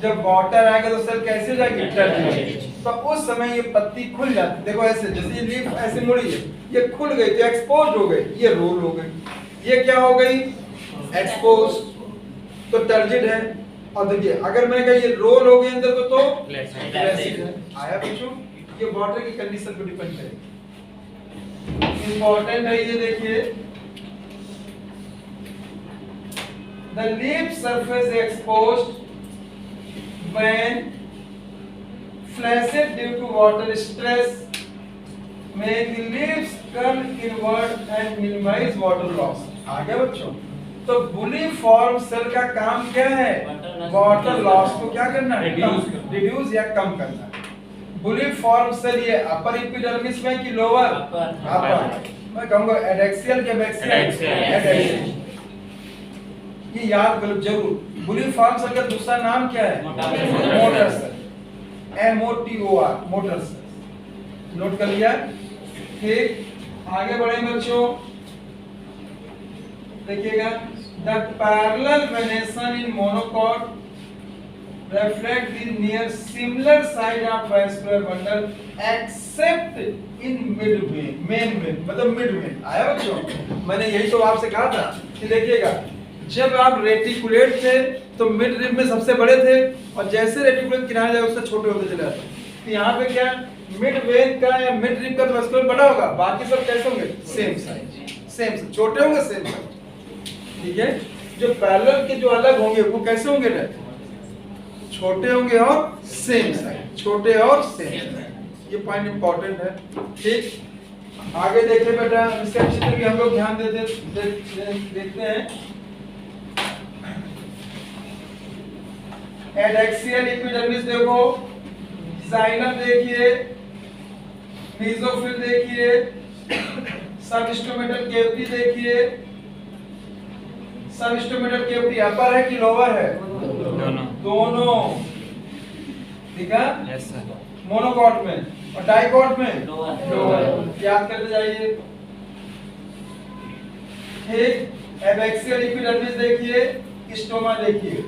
जब वाटर आएगा तो सेल कैसे जाएगी? टर्जिड। तो उस समय ये पत्ती खुल जाती, देखो ऐसे, जैसे ये लीफ ऐसे मुड़ी है, ये खुल गई तो एक्सपोज हो गई, ये रोल हो गई। ये क्या हो गई? एक्सपोज, तो टर्जिड है। और देखिए अगर मैंने कहा ये रोल हो गई अंदर को तो फ्लैसिड है। आया बच्चों? ये वाटर की कंडीशन पर डिपेंड करेगा। इंपॉर्टेंट है ये, देखिए the leaf surface exposed when flaccid due to water stress make the leaves curl inward and minimize water loss। आगे बच्चों, तो बुलिफॉर्म सेल का काम क्या है? वाटर लॉस को क्या करना है? रिड्यूस या कम करना है। बुलिफॉर्म सेल ये अपर एपिडर्मिस में कि लोअर? अपर। मैं कहूंगा एडेक्सियल के बैक्सियल, ये याद करो जरूर। बुलिफॉर्म सेल का दूसरा नाम क्या है? Motor cell, MOTOR, motor cell. Note कर लिया? ठीक, आगे बढ़ेंगे बच्चों, देखिएगा the parallel venation in monocot reflect the near similar side of vascular bundle except in mid vein, main vein मतलब mid vein। आया बच्चों? मैंने यही तो आपसे कहा था कि देखिएगा जब आप रेटिकुलेट थे तो मिड रिब में सबसे बड़े थे, और जैसे रेटिकुलेट किनारे जाए उससे छोटे होते चले जाते। तो यहाँ पे क्या मिड वेन का या मिड रिब का वेस्कुलर बड़ा होगा, बाकी सब कैसे होंगे? सेम साइज, सेम छोटे होंगे, सेम साइज। ठीक है, जो पैरेलल के जो अलग होंगे वो कैसे होंगे ना? छोटे होंगे और सेम साइज, छोटे और सेम साइज। ये पॉइंट इंपॉर्टेंट है। ठीक, आगे देखिए बेटा, इसका चित्र भी हम लोग ध्यान देखते हैं। एडेक्सियल एपिडर्मिस देखो, जाइलम देखिए, मेसोफिल देखिए, सबस्टोमेटल कैविटी देखिए। सबस्टोमेटल कैविटी अपर है कि लोअर है? दोनों। ठीक है? Yes sir. मोनोकॉट में और डाइकॉट में लोअर। याद करते जाइए। ठीक, एबैक्सियल एपिडर्मिस देखिए, स्टोमा देखिए,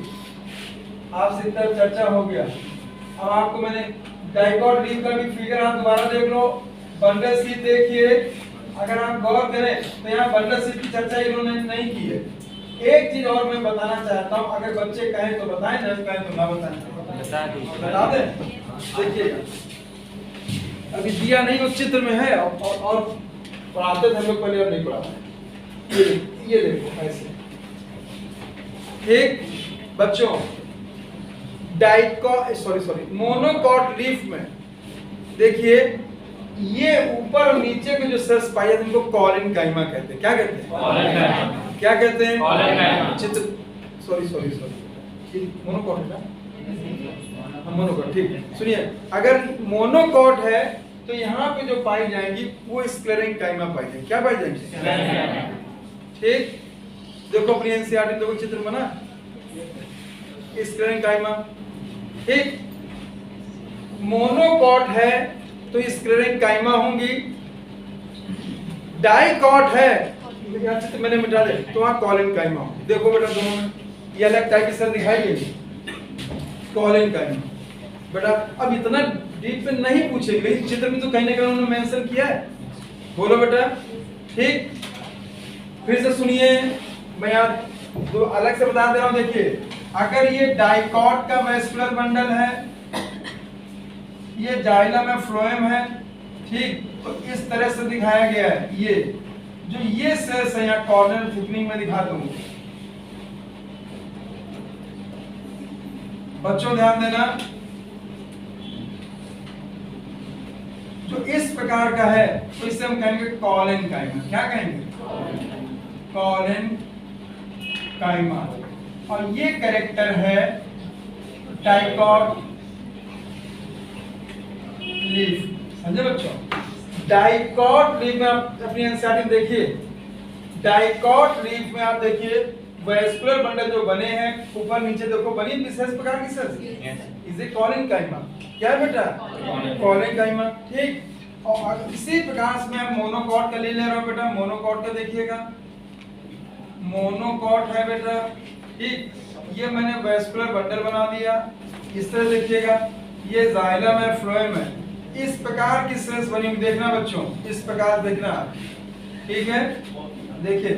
आपसे इतना चर्चा हो गया। अब आपको मैंने डाइकॉट लीफ का भी फिगर आप दोबारा देख लो, बंडल शीट देखिए। अगर आप गौर करें तो यहाँ बंडल शीट की चर्चा इन्होंने नहीं की है। एक चीज और मैं बताना चाहता हूँ, अगर बच्चे कहें तो बताएं, नहीं कहें तो ना बताएं। बता दें, देखिएगा अभी दिया नहीं उस चित्र में है, और पढ़ाते थे हम लोग पहले, और नहीं पढ़ाते। ये देखो ऐसे, ठीक बच्चों, मोनोकॉट लीफ में देखिए, ये ऊपर और नीचे के जो सेल्स पाए जाते हैं उनको कॉलिनकाइमा कहते हैं। क्या कहते हैं? क्या कहते हैं? चित्र मोनोकॉट है ना? मोनोकॉट, ठीक है। सुनिए, अगर मोनोकॉट है तो यहाँ पे जो पाई जाएंगी वो स्क्लेरेंकाइमा पाई जाएंगी। क्या पाई जाएंगी? ठीक, देखो अपनी एनसीईआरटी देखो, चित्र बना स्क्लेरेंकाइमा। ठीक, मोनोकॉट है तो स्क्लेरेंकाइमा होंगी, डाइकॉट है चित्र मैंने मिटा दे तो वहां कॉलिनकाइमा होगी। देखो बेटा दोनों में ये अलग टाइप की सर दिखाई देगी, कॉलिनकाइमा। बेटा अब इतना डीप में नहीं पूछेंगे, लेकिन चित्र में तो कहीं ना कहीं उन्होंने मेंशन किया है। बोलो बेटा, ठीक। फिर से सुनिए, मैं यार दो अलग से बता दे रहा हूं। देखिए, अगर ये डाइकॉट का वेस्कुलर बंडल है, ये जाइलम है, फ्लोएम है, ठीक, तो इस तरह से दिखाया गया है। ये जो ये सेल्स है यहाँ कॉर्नर थिकनिंग में दिखा दूंगा। बच्चों ध्यान देना, जो इस प्रकार का है तो इसे हम कहेंगे कॉलिनकाइमा। क्या कहेंगे? कॉलिनकाइमा। और ये कैरेक्टर है डाइकॉट लीफ। समझे बच्चों? डाइकॉट लीफ में आप अपनी एनसीईआरटी देखिए, डाइकॉट लीफ में आप देखिए वेस्कुलर बंडल जो बने हैं ऊपर नीचे देखो, बनी विशेष प्रकार की सेल्स, इसे कॉलिनकाइमा। क्या बेटा? कॉलिनकाइमा, ठीक। और इसी प्रकार से मैं मोनोकॉट का ले रहा हूं बेटा। मोनोकॉट का देखिएगा, मोनोकॉट है बेटा, ठीक। ये मैंने वेस्कुलर बंडल बना दिया, इस तरह देखिएगा, ये जाइलम है, फ्लोएम है, इस प्रकार की सेल्स बनी हुई देखना बच्चों, इस प्रकार देखना, ठीक है। देखिए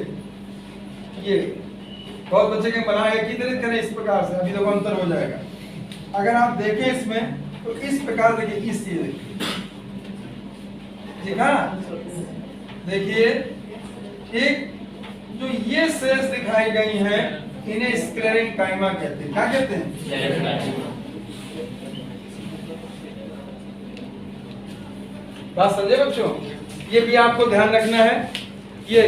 ये बहुत बच्चे के बना है, कितने करें इस प्रकार से, अभी देखो अंतर हो जाएगा। अगर आप देखें इसमें तो इस प्रकार देखिए, इस ये ठीक है, देखिए, ठीक। जो ये सेल्स दिखाई गई हैं इन्हें स्क्लेरेंकाइमा कहते हैं। क्या कहते हैं? बात समझे बच्चों? ये भी आपको ध्यान रखना है, ये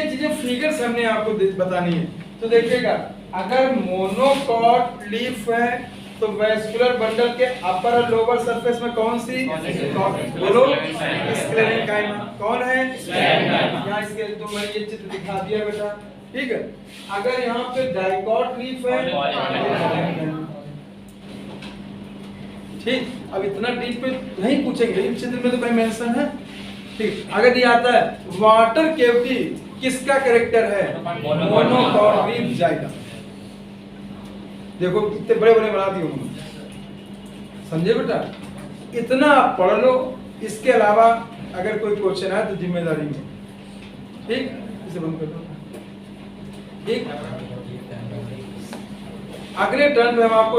चीजें फिगर से हमने आपको बतानी है। तो देखिएगा, अगर मोनोकॉट लीफ है तो वेस्कुलर बंडल के अपर और लोअर सरफेस में कौन सी? बोलो, स्क्लेरेंकाइमा। कौन है? यहाँ इसके तो मैं ये चित्र दिखा दिया बेटा, ठीक है। अगर यहाँ पे डाइकॉट लीफ है, ठीक। अब इतना डीप पे नहीं पूछेंगे, लेकिन चित्र में तो कहीं मेंशन है, ठीक। अगर ये आता है वाटर कैविटी, किसका कैरेक्टर है? Monocot leaf xylem. देखो इतने बड़े बड़े बना दिए उन्होंने, समझे बेटा? इतना आप पढ़ लो, इसके अलावा अगर कोई क्वेश्चन है तो जिम्मेदारी में, ठीक। इसे बंद कर दो, ठीक। अगले टर्न में हम आपको